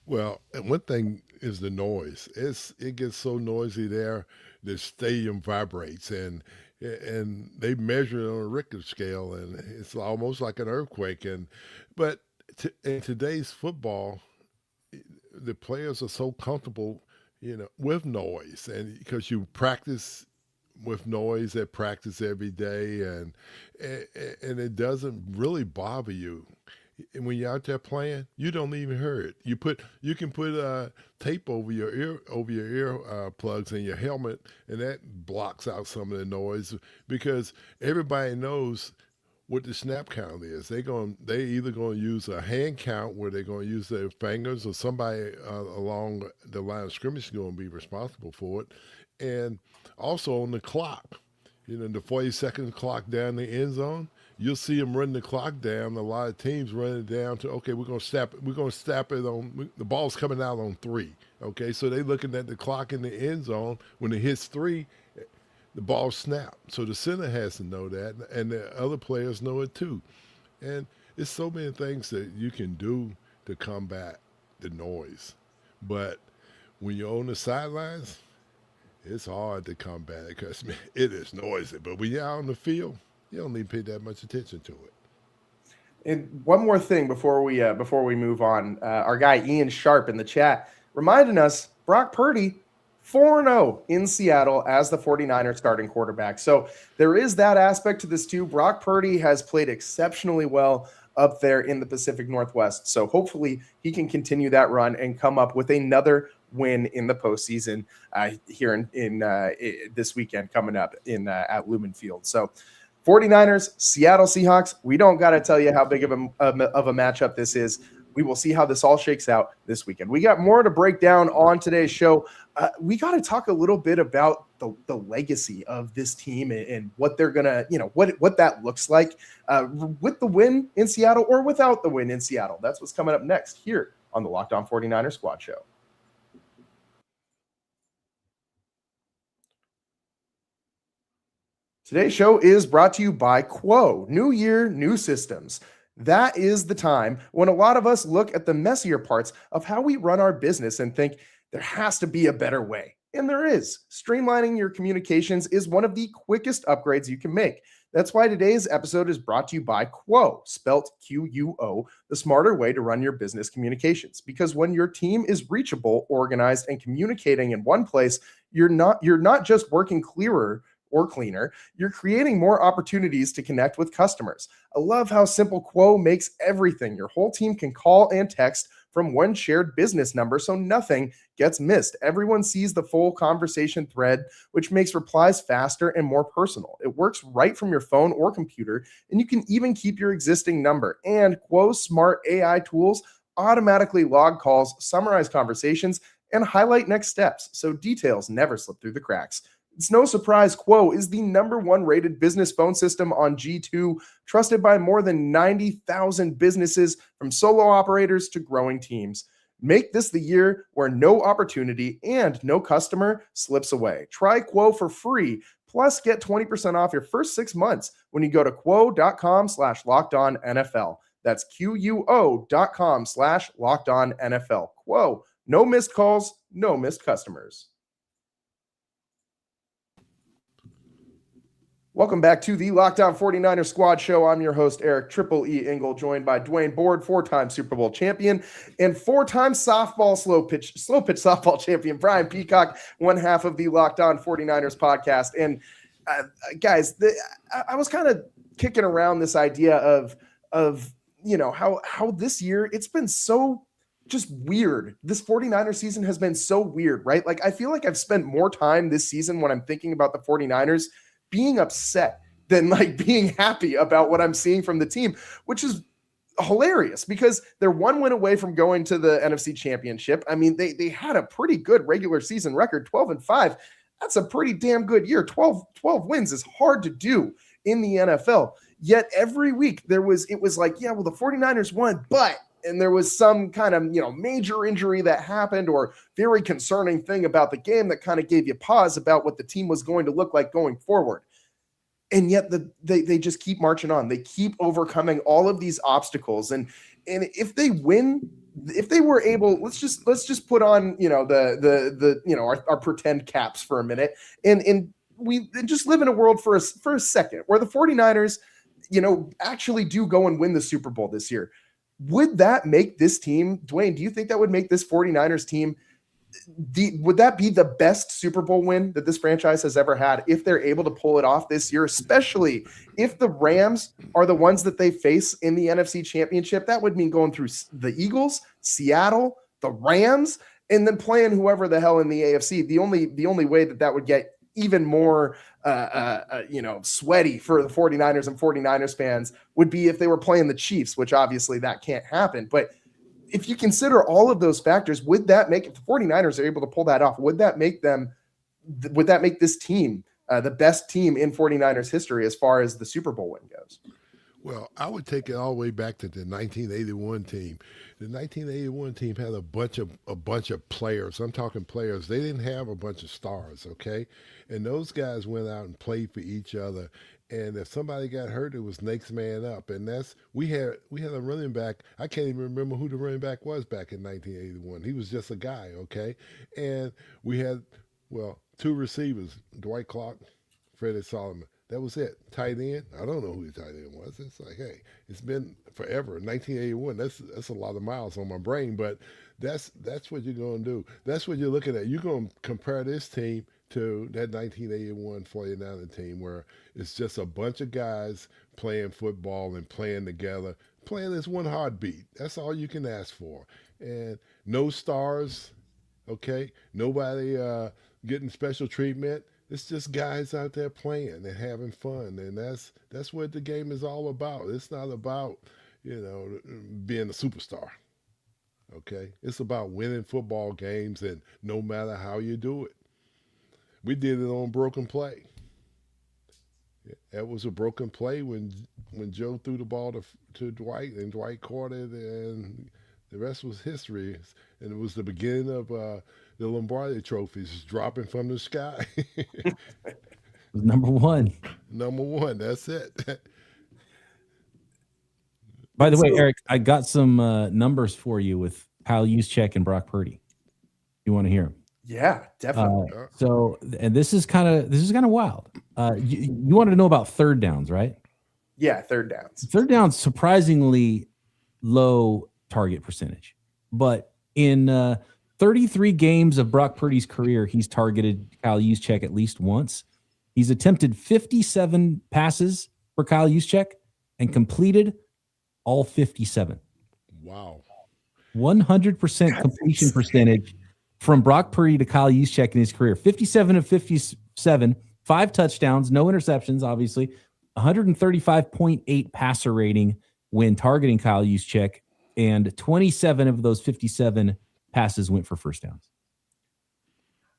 Well, one thing is the noise. It gets so noisy there, the stadium vibrates, and they measure it on a Richter scale, and it's almost like an earthquake. But in today's football, the players are so comfortable, with noise, and because you practice with noise at practice every day, and it doesn't really bother you. And when you're out there playing, you don't even hear it. You can put tape over your ear plugs in your helmet, and that blocks out some of the noise because everybody knows what the snap count is. They either going to use a hand count where they're going to use their fingers, or somebody along the line of scrimmage is going to be responsible for it. And also on the clock, the 40-second clock down the end zone, you'll see them run the clock down. A lot of teams run it down to, okay, we're going to snap it on, the ball's coming out on 3. Okay, so they're looking at the clock in the end zone. When it hits 3, the ball snapped. So the center has to know that, and the other players know it too. And it's so many things that you can do to combat the noise. But when you're on the sidelines, it's hard to combat it because it is noisy. But when you're out on the field, you don't need to pay that much attention to it. And one more thing before we move on, our guy Ian Sharp in the chat reminding us Brock Purdy 4-0 in Seattle as the 49ers starting quarterback. So there is that aspect to this too. Brock Purdy has played exceptionally well up there in the Pacific Northwest. So hopefully he can continue that run and come up with another win in the postseason here in this weekend coming up at Lumen Field. So 49ers, Seattle Seahawks, we don't got to tell you how big of a matchup this is. We will see how this all shakes out this weekend. We got more to break down on today's show. We got to talk a little bit about the legacy of this team and what they're going to, what that looks like with the win in Seattle or without the win in Seattle. That's what's coming up next here on the Locked On 49ers Squad Show. Today's show is brought to you by Quo. New year, new systems. That is the time when a lot of us look at the messier parts of how we run our business and think there has to be a better way. And there is. Streamlining your communications is one of the quickest upgrades you can make. That's why today's episode is brought to you by Quo, spelt Q-U-O, the smarter way to run your business communications. Because when your team is reachable, organized, and communicating in one place, you're not just working clearer or cleaner, you're creating more opportunities to connect with customers. I love how simple Quo makes everything. Your whole team can call and text from one shared business number, so nothing gets missed. Everyone sees the full conversation thread, which makes replies faster and more personal. It works right from your phone or computer, and you can even keep your existing number. And Quo's smart AI tools automatically log calls, summarize conversations, and highlight next steps, so details never slip through the cracks. It's no surprise Quo is the #1 rated business phone system on G2, trusted by more than 90,000 businesses, from solo operators to growing teams. Make this the year where no opportunity and no customer slips away. Try Quo for free, plus get 20% off your first 6 months when you go to quo.com/lockedonnfl. That's QUO.com/lockedonnfl. Quo, no missed calls, no missed customers. Welcome back to the Locked On 49ers Squad Show. I'm your host, Eric Triple E Engel, joined by Dwayne Board, 4-time Super Bowl champion, and 4-time slow pitch softball champion, Brian Peacock, one half of the Locked On 49ers podcast. And guys, I was kind of kicking around this idea of how this year it's been so just weird. This 49ers season has been so weird, right? Like, I feel like I've spent more time this season when I'm thinking about the 49ers being upset than like being happy about what I'm seeing from the team, which is hilarious because they're one win away from going to the NFC Championship. I mean, they had a pretty good regular season record, 12-5. That's a pretty damn good year. 12 wins is hard to do in the NFL. Yet every week it was like, yeah, well, the 49ers won, and there was some kind of, major injury that happened or very concerning thing about the game that kind of gave you pause about what the team was going to look like going forward. And yet they just keep marching on. They keep overcoming all of these obstacles. And if they win, if they were able, let's just put on, our pretend caps for a minute. And we just live in a world for a second where the 49ers, actually do go and win the Super Bowl this year. Would that make this team, Dwayne, do you think that would make this 49ers team, would that be the best Super Bowl win that this franchise has ever had if they're able to pull it off this year, especially if the Rams are the ones that they face in the NFC Championship? That would mean going through the Eagles, Seattle, the Rams, and then playing whoever the hell in the AFC. The only way that would get even more sweaty for the 49ers and 49ers fans would be if they were playing the Chiefs, which obviously that can't happen. But if you consider all of those factors, would that make, if the 49ers are able to pull that off, would that make this team the best team in 49ers history as far as the Super Bowl win goes? Well, I would take it all the way back to the 1981 team. The 1981 team had a bunch of players. I'm talking players. They didn't have a bunch of stars, okay? And those guys went out and played for each other. And if somebody got hurt, it was next man up. And we had a running back. I can't even remember who the running back was back in 1981. He was just a guy, okay? And we had, two receivers, Dwight Clark, Freddie Solomon. That was it. Tight end, I don't know who the tight end was. It's like, hey, it's been forever. 1981, that's a lot of miles on my brain, but that's what you're going to do. That's what you're looking at. You're going to compare this team to that 1981 49er team where it's just a bunch of guys playing football and playing together, playing as one heartbeat. That's all you can ask for. And no stars, okay? Nobody getting special treatment. It's just guys out there playing and having fun, and that's what the game is all about. It's not about, being a superstar, okay? It's about winning football games, and no matter how you do it. We did it on broken play. That was a broken play when Joe threw the ball to Dwight, and Dwight caught it, and the rest was history. And it was the beginning of the Lombardi trophies dropping from the sky. Number one. That's it. By the way, Eric, I got some numbers for you with Kyle Juszczyk and Brock Purdy. You want to hear them? Yeah, definitely. And this is kind of wild. You wanted to know about third downs, right? Yeah, third downs. Third downs, surprisingly low target percentage, but in 33 games of Brock Purdy's career, he's targeted Kyle Juszczyk at least once. He's attempted 57 passes for Kyle Juszczyk and completed all 57. Wow. 100% completion percentage from Brock Purdy to Kyle Juszczyk in his career. 57 of 57, 5 touchdowns, no interceptions, obviously. 135.8 passer rating when targeting Kyle Juszczyk, and 27 of those 57 passes went for first downs.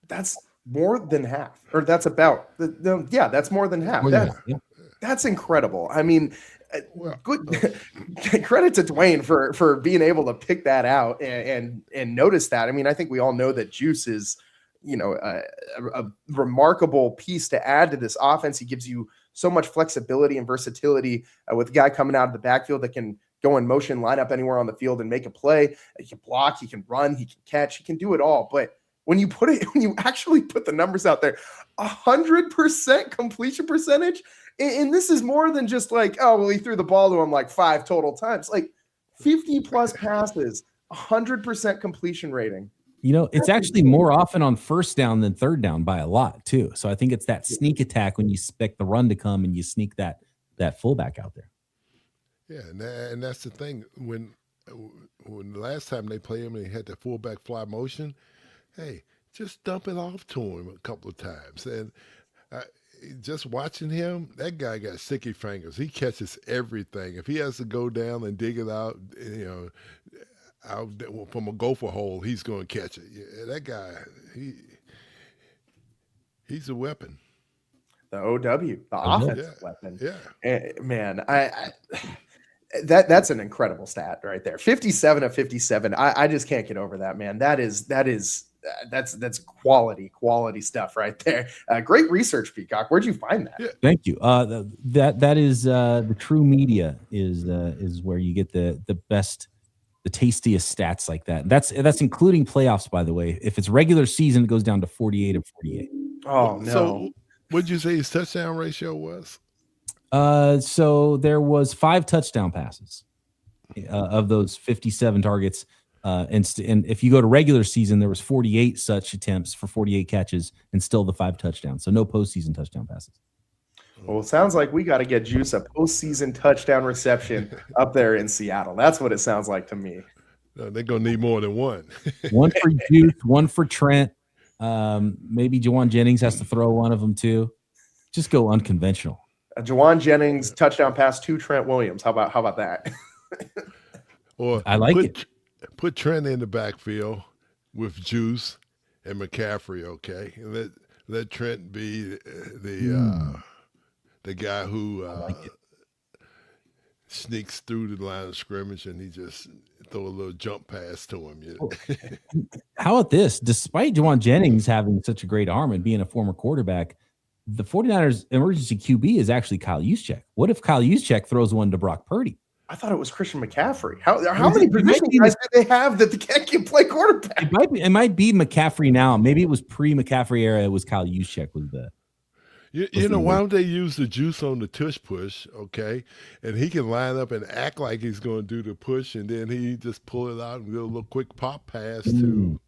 That's more than half, or that's about that's more than half. That's incredible. I mean, good credit to Dwayne for being able to pick that out and notice that. I mean, I think we all know that Juice is, a remarkable piece to add to this offense. He gives you so much flexibility and versatility with a guy coming out of the backfield that can go in motion, line up anywhere on the field and make a play. He can block, he can run, he can catch, he can do it all. But when you actually put the numbers out there, 100% completion percentage, and this is more than just like, oh, well, he threw the ball to him like 5 total times, like 50 plus passes, 100% completion rating. It's actually more often on first down than third down by a lot too. So I think it's that sneak attack when you expect the run to come and you sneak that fullback out there. Yeah, and that's the thing. When when the last time they played him and he had that fullback fly motion, hey, just dump it off to him a couple of times. And just watching him, that guy got sticky fingers. He catches everything. If he has to go down and dig it out, out from a gopher hole, he's going to catch it. Yeah, that guy, he's a weapon. The OW, the offensive weapon. Yeah, man, that's an incredible stat right there. 57 of 57. I just can't get over that, man. That's quality stuff right there. Great research, Peacock. Where'd you find that? Yeah. Thank you. That is the true media is where you get the best, the tastiest stats like that. That's including playoffs, by the way. If it's regular season, it goes down to 48 of 48. Oh no. So what'd you say his touchdown ratio was? So there was 5 touchdown passes of those 57 targets. And if you go to regular season, there was 48 such attempts for 48 catches and still the 5 touchdowns. So no postseason touchdown passes. Well, it sounds like we got to get Juice a postseason touchdown reception up there in Seattle. That's what it sounds like to me. They're going to need more than one. One for Juice, one for Trent. Maybe Juwan Jennings has to throw one of them too. Just go unconventional. Juwan Jennings touchdown pass to Trent Williams. How about that? Or I like it. Put Trent in the backfield with Juice and McCaffrey, okay? And let Trent be the guy who sneaks through the line of scrimmage and he just throw a little jump pass to him. How about this? Despite Juwan Jennings having such a great arm and being a former quarterback, the 49ers emergency QB is actually Kyle Juszczyk. What if Kyle Juszczyk throws one to Brock Purdy? I thought it was Christian McCaffrey. How many position guys do they have that can play quarterback? It might be McCaffrey now. Maybe it was pre-McCaffrey era. It was Kyle Juszczyk was the. You know, why don't they use the juice on the tush push, okay? And he can line up and act like he's going to do the push, and then he just pull it out and do a little quick pop pass to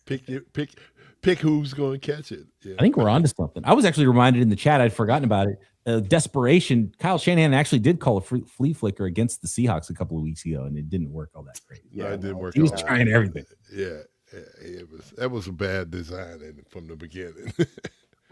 pick who's going to catch it. Yeah. I think we're onto something. I was actually reminded in the chat. I'd forgotten about it. Desperation. Kyle Shanahan actually did call a flea flicker against the Seahawks a couple of weeks ago, and it didn't work all that great. Yeah, it didn't work. He was trying everything. Yeah, that was a bad design from the beginning.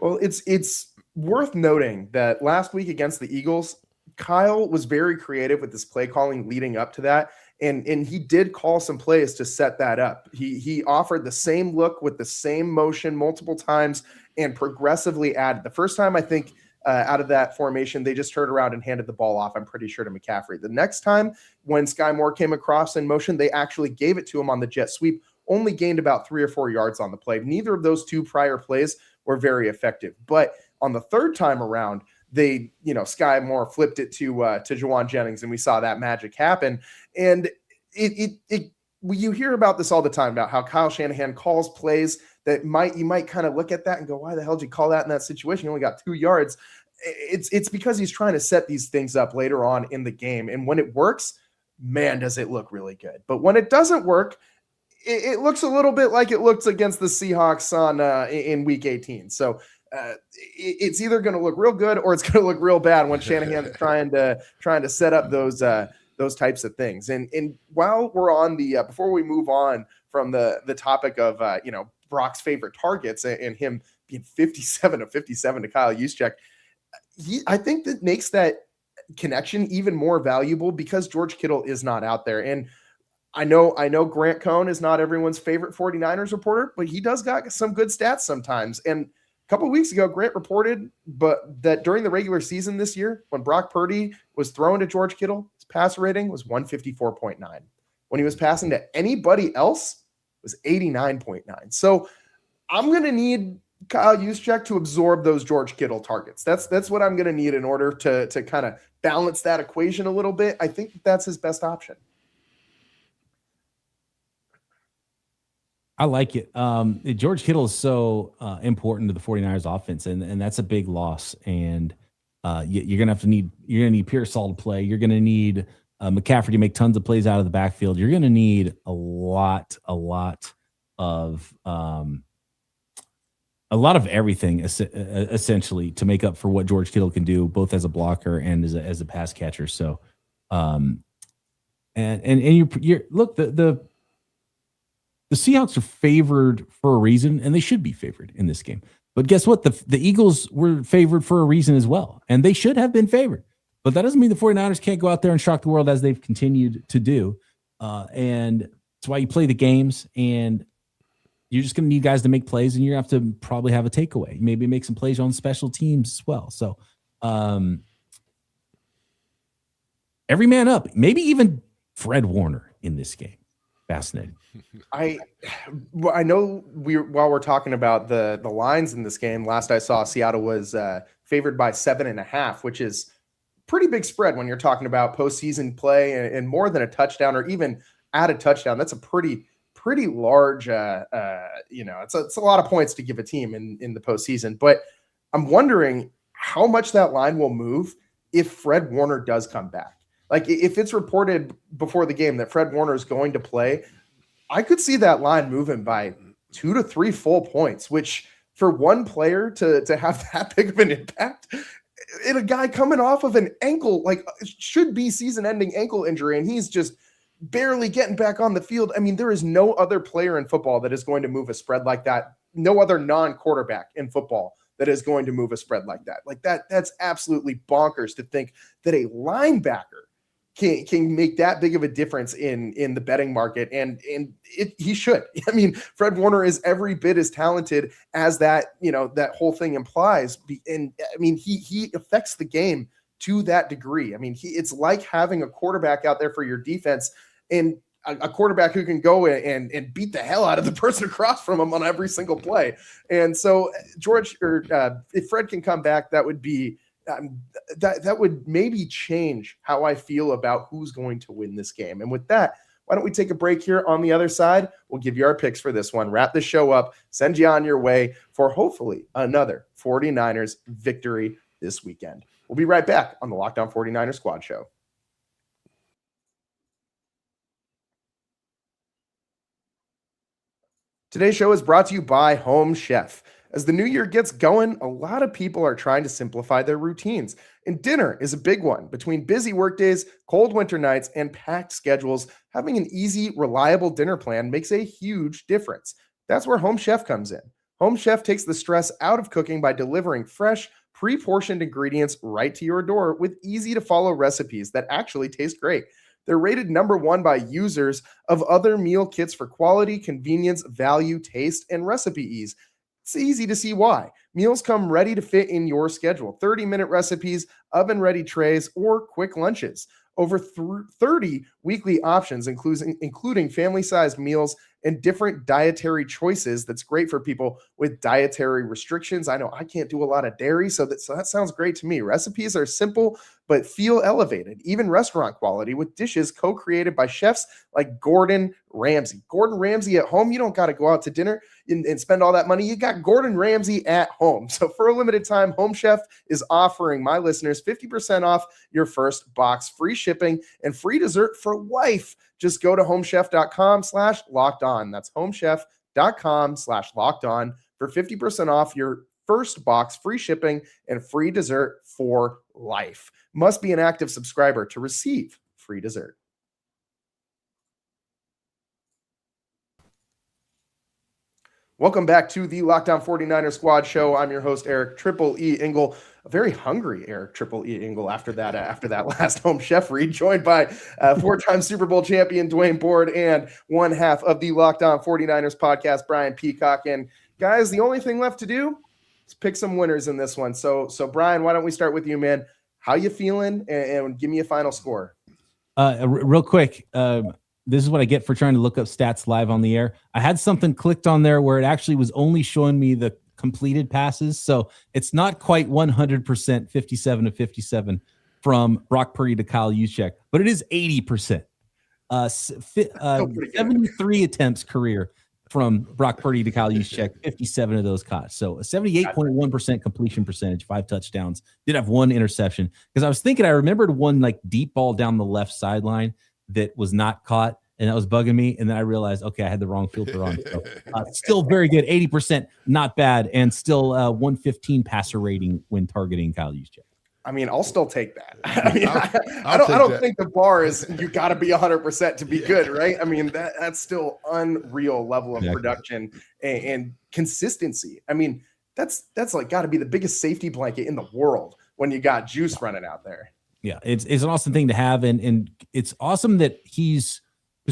Well, it's worth noting that last week against the Eagles, Kyle was very creative with his play calling leading up to that. And he did call some plays to set that up. He offered the same look with the same motion multiple times and progressively added. The first time, I think, out of that formation, they just turned around and handed the ball off, I'm pretty sure, to McCaffrey. The next time, when Sky Moore came across in motion, they actually gave it to him on the jet sweep, only gained about 3 or 4 yards on the play. Neither of those 2 prior plays were very effective. But on the third time around, they, Sky Moore flipped it to Juwan Jennings, and we saw that magic happen. And you hear about this all the time about how Kyle Shanahan calls plays that you might kind of look at that and go, why the hell did you call that in that situation? You only got 2 yards. It's because he's trying to set these things up later on in the game. And when it works, man, does it look really good. But when it doesn't work, it looks a little bit like it looked against the Seahawks in Week 18. So it's either going to look real good or it's going to look real bad when Shanahan's trying to set up those types of things. And while we're on before we move on from the topic of Brock's favorite targets and him being 57 of 57 to Kyle Juszczyk, I think that makes that connection even more valuable because George Kittle is not out there. And I know Grant Cohn is not everyone's favorite 49ers reporter, but he does got some good stats sometimes. And a couple of weeks ago, Grant reported that during the regular season this year, when Brock Purdy was thrown to George Kittle, his passer rating was 154.9. When he was passing to anybody else, it was 89.9. So I'm going to need Kyle Juszczyk to absorb those George Kittle targets. That's what I'm going to need in order to kind of balance that equation a little bit. I think that's his best option. I like it. George Kittle is so important to the 49ers offense, and that's a big loss. And you're going to need Pearsall to play. You're going to need McCaffrey to make tons of plays out of the backfield. You're going to need a lot of everything essentially to make up for what George Kittle can do, both as a blocker and as a pass catcher. So And you're look, the Seahawks are favored for a reason, and they should be favored in this game. But guess what? The Eagles were favored for a reason as well, and they should have been favored. But that doesn't mean the 49ers can't go out there and shock the world as they've continued to do. And that's why you play the games, and you're just going to need guys to make plays, and you're going to have to probably have a takeaway. Maybe make some plays on special teams as well. So every man up, maybe even Fred Warner in this game. Fascinating. I know while we're talking about the lines in this game, last I saw Seattle was favored by 7.5, which is pretty big spread when you're talking about postseason play and more than a touchdown or even add a touchdown. That's a pretty large, it's a lot of points to give a team in the postseason. But I'm wondering how much that line will move if Fred Warner does come back. Like if it's reported before the game that Fred Warner is going to play, I could see that line moving by 2 to 3 full points, which for one player to have that big of an impact, in a guy coming off of an ankle, like should be season-ending ankle injury, and he's just barely getting back on the field. I mean, there is no other player in football that is going to move a spread like that. No other non-quarterback in football that is going to move a spread like that. Like that's absolutely bonkers to think that a linebacker can make that big of a difference in the betting market. And he should. I mean, Fred Warner is every bit as talented as that whole thing implies. And I mean, he affects the game to that degree. I mean, it's like having a quarterback out there for your defense, and a quarterback who can go and beat the hell out of the person across from him on every single play. And so if Fred can come back, that would be, that would maybe change how I feel about who's going to win this game. And with that, why don't we take a break here? On the other side, we'll give you our picks for this one, wrap the show up, send you on your way for hopefully another 49ers victory this weekend. We'll be right back on the Locked On 49ers Squad Show. Today's show is brought to you by Home Chef. As the new year gets going, a lot of people are trying to simplify their routines, and dinner is a big one. Between busy workdays, cold winter nights, and packed schedules, having an easy, reliable dinner plan makes a huge difference. That's where Home Chef comes in. Home Chef takes the stress out of cooking by delivering fresh, pre-portioned ingredients right to your door with easy-to-follow recipes that actually taste great. They're rated #1 by users of other meal kits for quality, convenience, value, taste, and recipe ease. It's easy to see why. Meals come ready to fit in your schedule. 30-minute recipes, oven-ready trays, or quick lunches. Over 30 weekly options, including family-sized meals and different dietary choices. That's great for people with dietary restrictions. I know I can't do a lot of dairy, so that sounds great to me. Recipes are simple but feel elevated, even restaurant quality, with dishes co-created by chefs like Gordon Ramsay. Gordon Ramsay at home, you don't got to go out to dinner and spend all that money. You got Gordon Ramsay at home. So for a limited time, Home Chef is offering my listeners 50% off your first box, free shipping, and free dessert for life. Just go to homechef.com/lockedon. That's homechef.com/lockedon for 50% off your first box, free shipping, and free dessert for life. Must be an active subscriber to receive free dessert. Welcome back to the Locked On 49ers Squad Show. I'm your host, Eric Triple E Engel. A very hungry Eric Triple E Engel after that last Home Chef read, joined by four-time Super Bowl champion Dwayne Board and one half of the Locked On 49ers podcast, Brian Peacock. And guys, the only thing left to do is pick some winners in this one. So Brian, why don't we start with you, man? How you feeling? And give me a final score. Real quick. This is what I get for trying to look up stats live on the air. I had something clicked on there where it actually was only showing me the completed passes. So it's not quite 100% 57 to 57 from Brock Purdy to Kyle Juszczyk, but it is 80%. 73 attempts career from Brock Purdy to Kyle Juszczyk, 57 of those caught. So a 78.1% completion percentage, 5 touchdowns. Did have 1 interception. Because I was thinking, I remembered one like deep ball down the left sideline that was not caught, and that was bugging me. And then I realized, okay, I had the wrong filter on. So, still very good, 80%, not bad, and still 115 passer rating when targeting Kyle Juszczyk. I mean, I'll still take that. I mean, I I'll don't take think the bar is you got to be 100% to be good, right? I mean, that's still unreal level of production and consistency. I mean, that's like got to be the biggest safety blanket in the world when you got Juice running out there. Yeah, it's an awesome thing to have, and it's awesome that there's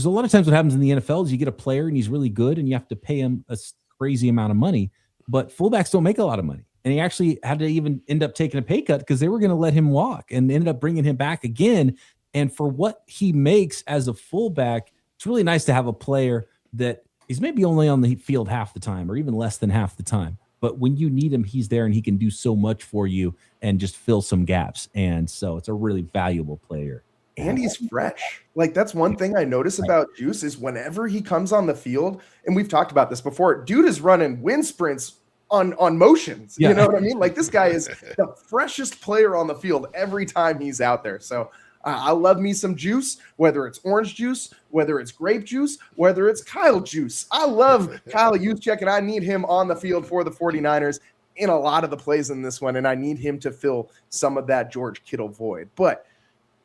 a lot of times what happens in the NFL is you get a player and he's really good and you have to pay him a crazy amount of money, but fullbacks don't make a lot of money. And he actually had to even end up taking a pay cut because they were going to let him walk, and ended up bringing him back again. And for what he makes as a fullback, it's really nice to have a player that is maybe only on the field half the time or even less than half the time. But when you need him, he's there and he can do so much for you and just fill some gaps. And so it's a really valuable player. And he's fresh. Like, that's one thing I notice about Juice is whenever he comes on the field, and we've talked about this before, dude is running wind sprints on motions. You know what I mean? Like, this guy is the freshest player on the field every time he's out there. So I love me some Juice, whether it's orange juice, whether it's grape juice, whether it's Kyle juice. I love Kyle Juszczyk, and I need him on the field for the 49ers in a lot of the plays in this one, and I need him to fill some of that George Kittle void. But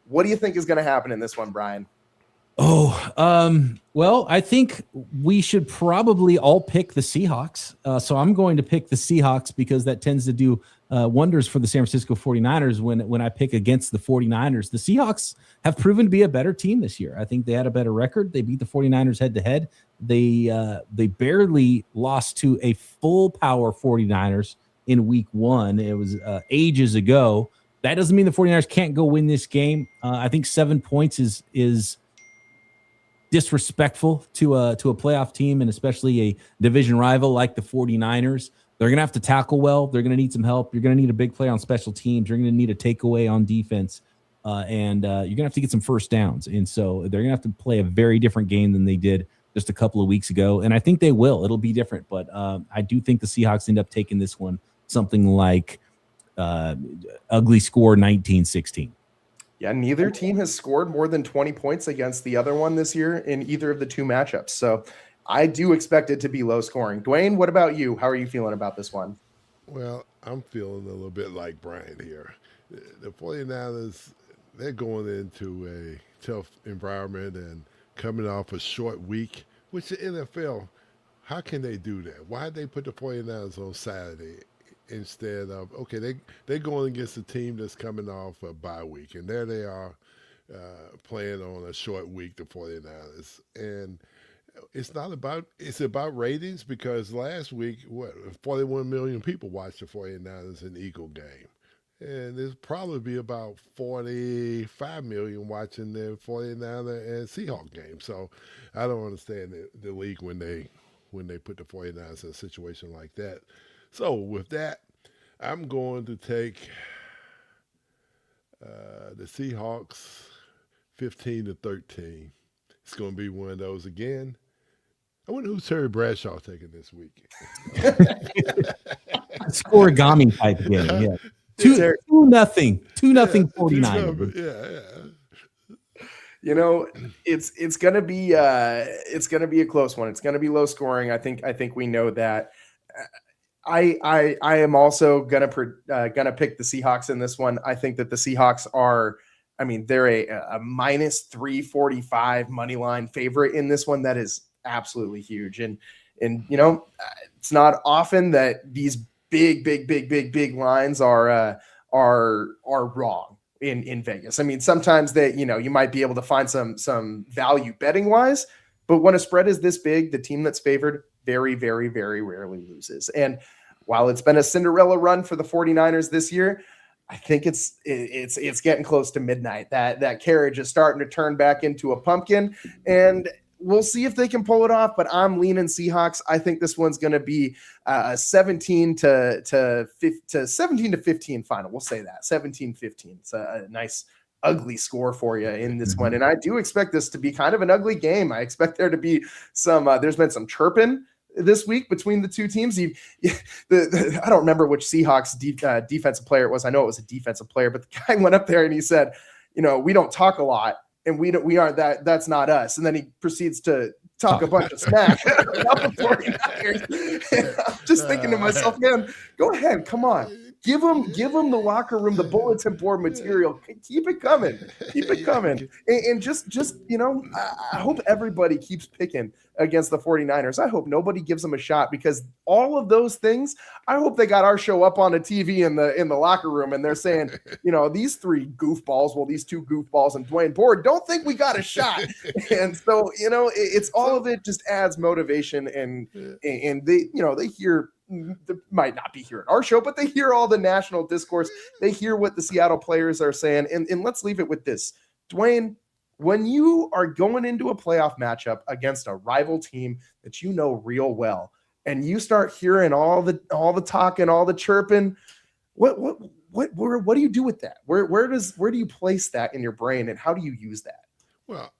what do you think is going to happen in this one, Brian? Well, I think we should probably all pick the Seahawks. So I'm going to pick the Seahawks because that tends to do wonders for the San Francisco 49ers when I pick against the 49ers. The Seahawks have proven to be a better team this year. I think they had a better record. They beat the 49ers head to head. They barely lost to a full power 49ers in week 1. It was ages ago. That doesn't mean the 49ers can't go win this game. I think 7 points is disrespectful to a playoff team, and especially a division rival like the 49ers. They're going to have to tackle well. They're going to need some help. You're going to need a big play on special teams. You're going to need a takeaway on defense. And you're going to have to get some first downs. And so they're going to have to play a very different game than they did just a couple of weeks ago. And I think they will. It'll be different. But I do think the Seahawks end up taking this one something like ugly score 19-16. Yeah, neither team has scored more than 20 points against the other one this year in either of the two matchups. So I do expect it to be low scoring. Dwayne, what about you? How are you feeling about this one? Well, I'm feeling a little bit like Brian here. The 49ers, they're going into a tough environment and coming off a short week, which the NFL, how can they do that? Why did they put the 49ers on Saturday instead of, okay, they're going against a team that's coming off a bye week, and there they are playing on a short week, the 49ers. And it's about ratings, because last week, 41 million people watched the 49ers and Eagle game. And there's probably be about 45 million watching the 49er and Seahawks game. So I don't understand the league when they put the 49ers in a situation like that. So with that, I'm going to take the Seahawks 15-13. It's going to be one of those again. I wonder who's Terry Bradshaw taking this week. Scoregami type game. Yeah. 2-0. 2-0 49. Yeah. You know, it's gonna be a close one. It's gonna be low scoring. I think we know that. I am also gonna pick the Seahawks in this one. I think that the Seahawks are, I mean, they're a minus 345 money line favorite in this one. That is absolutely huge. And you know, it's not often that these big lines are wrong in Vegas. I mean, sometimes you might be able to find some value betting wise, but when a spread is this big, the team that's favored very, very, very rarely loses. And while it's been a Cinderella run for the 49ers this year, I think it's getting close to midnight. That carriage is starting to turn back into a pumpkin, and we'll see if they can pull it off, but I'm leaning Seahawks. I think this one's going to be a 17 to 15 final. We'll say that 17-15. It's a nice ugly score for you in this one. And I do expect this to be kind of an ugly game. I expect there to be there's been some chirping this week between the two teams. I don't remember which Seahawks defensive player it was. I know it was a defensive player, but the guy went up there and he said, we don't talk a lot. And we aren't that's not us. And then he proceeds to talk a bunch of smack about the 49ers. And I'm just thinking to myself, man, go ahead. Come on. Give them the locker room, the bulletin board material. Keep it coming. Keep it coming. And just I hope everybody keeps picking against the 49ers. I hope nobody gives them a shot, because all of those things, I hope they got our show up on the TV in the locker room, and they're saying, these three goofballs, these two goofballs and Dwayne Board don't think we got a shot. And so, it's all of it just adds motivation, and they hear, they might not be here at our show, but they hear all the national discourse. They hear what the Seattle players are saying. And let's leave it with this. Dwayne, when you are going into a playoff matchup against a rival team that you know real well, and you start hearing all the talking, all the chirping, what do you do with that? Where do you place that in your brain, and how do you use that? Well,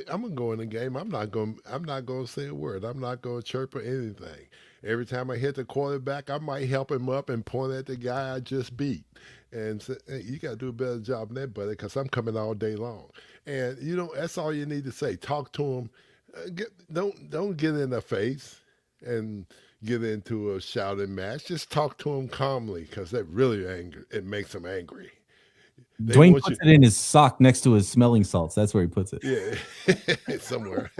I'm gonna go in the game. I'm not gonna say a word. I'm not gonna chirp or anything. Every time I hit the quarterback, I might help him up and point at the guy I just beat and say, hey, you got to do a better job than that, buddy, because I'm coming all day long. And, that's all you need to say. Talk to him. Don't get in their face and get into a shouting match. Just talk to him calmly, because that really it makes them angry. Dwayne puts it in his sock next to his smelling salts. That's where he puts it. Yeah, somewhere.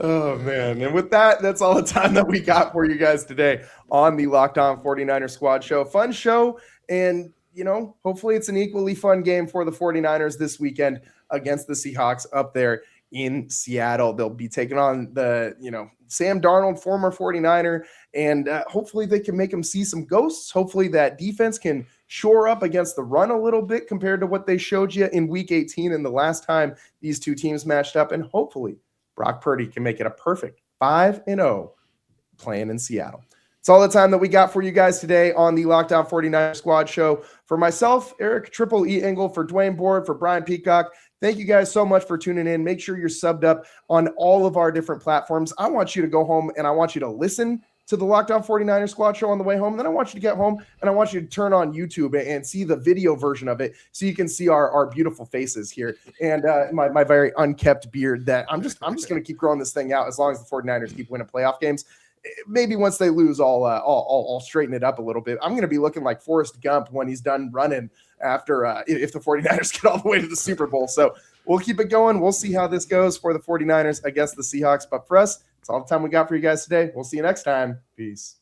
Oh, man. And with that, that's all the time that we got for you guys today on the Locked On 49ers Squad Show. Fun show. And, hopefully it's an equally fun game for the 49ers this weekend against the Seahawks up there in Seattle. They'll be taking on the, Sam Darnold, former 49er, and hopefully they can make him see some ghosts. Hopefully that defense can shore up against the run a little bit compared to what they showed you in Week 18 and the last time these two teams matched up. And hopefully Brock Purdy can make it a perfect 5-0 playing in Seattle. It's all the time that we got for you guys today on the Locked On 49ers Squad Show. For myself, Eric Triple E Engel, for Dwayne Board, for Brian Peacock, thank you guys so much for tuning in. Make sure you're subbed up on all of our different platforms. I want you to go home and I want you to listen to the Locked On 49ers Squad Show on the way home. Then I want you to get home and I want you to turn on YouTube and see the video version of it, so you can see our beautiful faces here and my very unkept beard that I'm just going to keep growing this thing out as long as the 49ers keep winning playoff games. Maybe once they lose, I'll straighten it up a little bit. I'm going to be looking like Forrest Gump when he's done running after if the 49ers get all the way to the Super Bowl. So we'll keep it going. We'll see how this goes for the 49ers against the Seahawks. But for us, it's all the time we got for you guys today. We'll see you next time. Peace.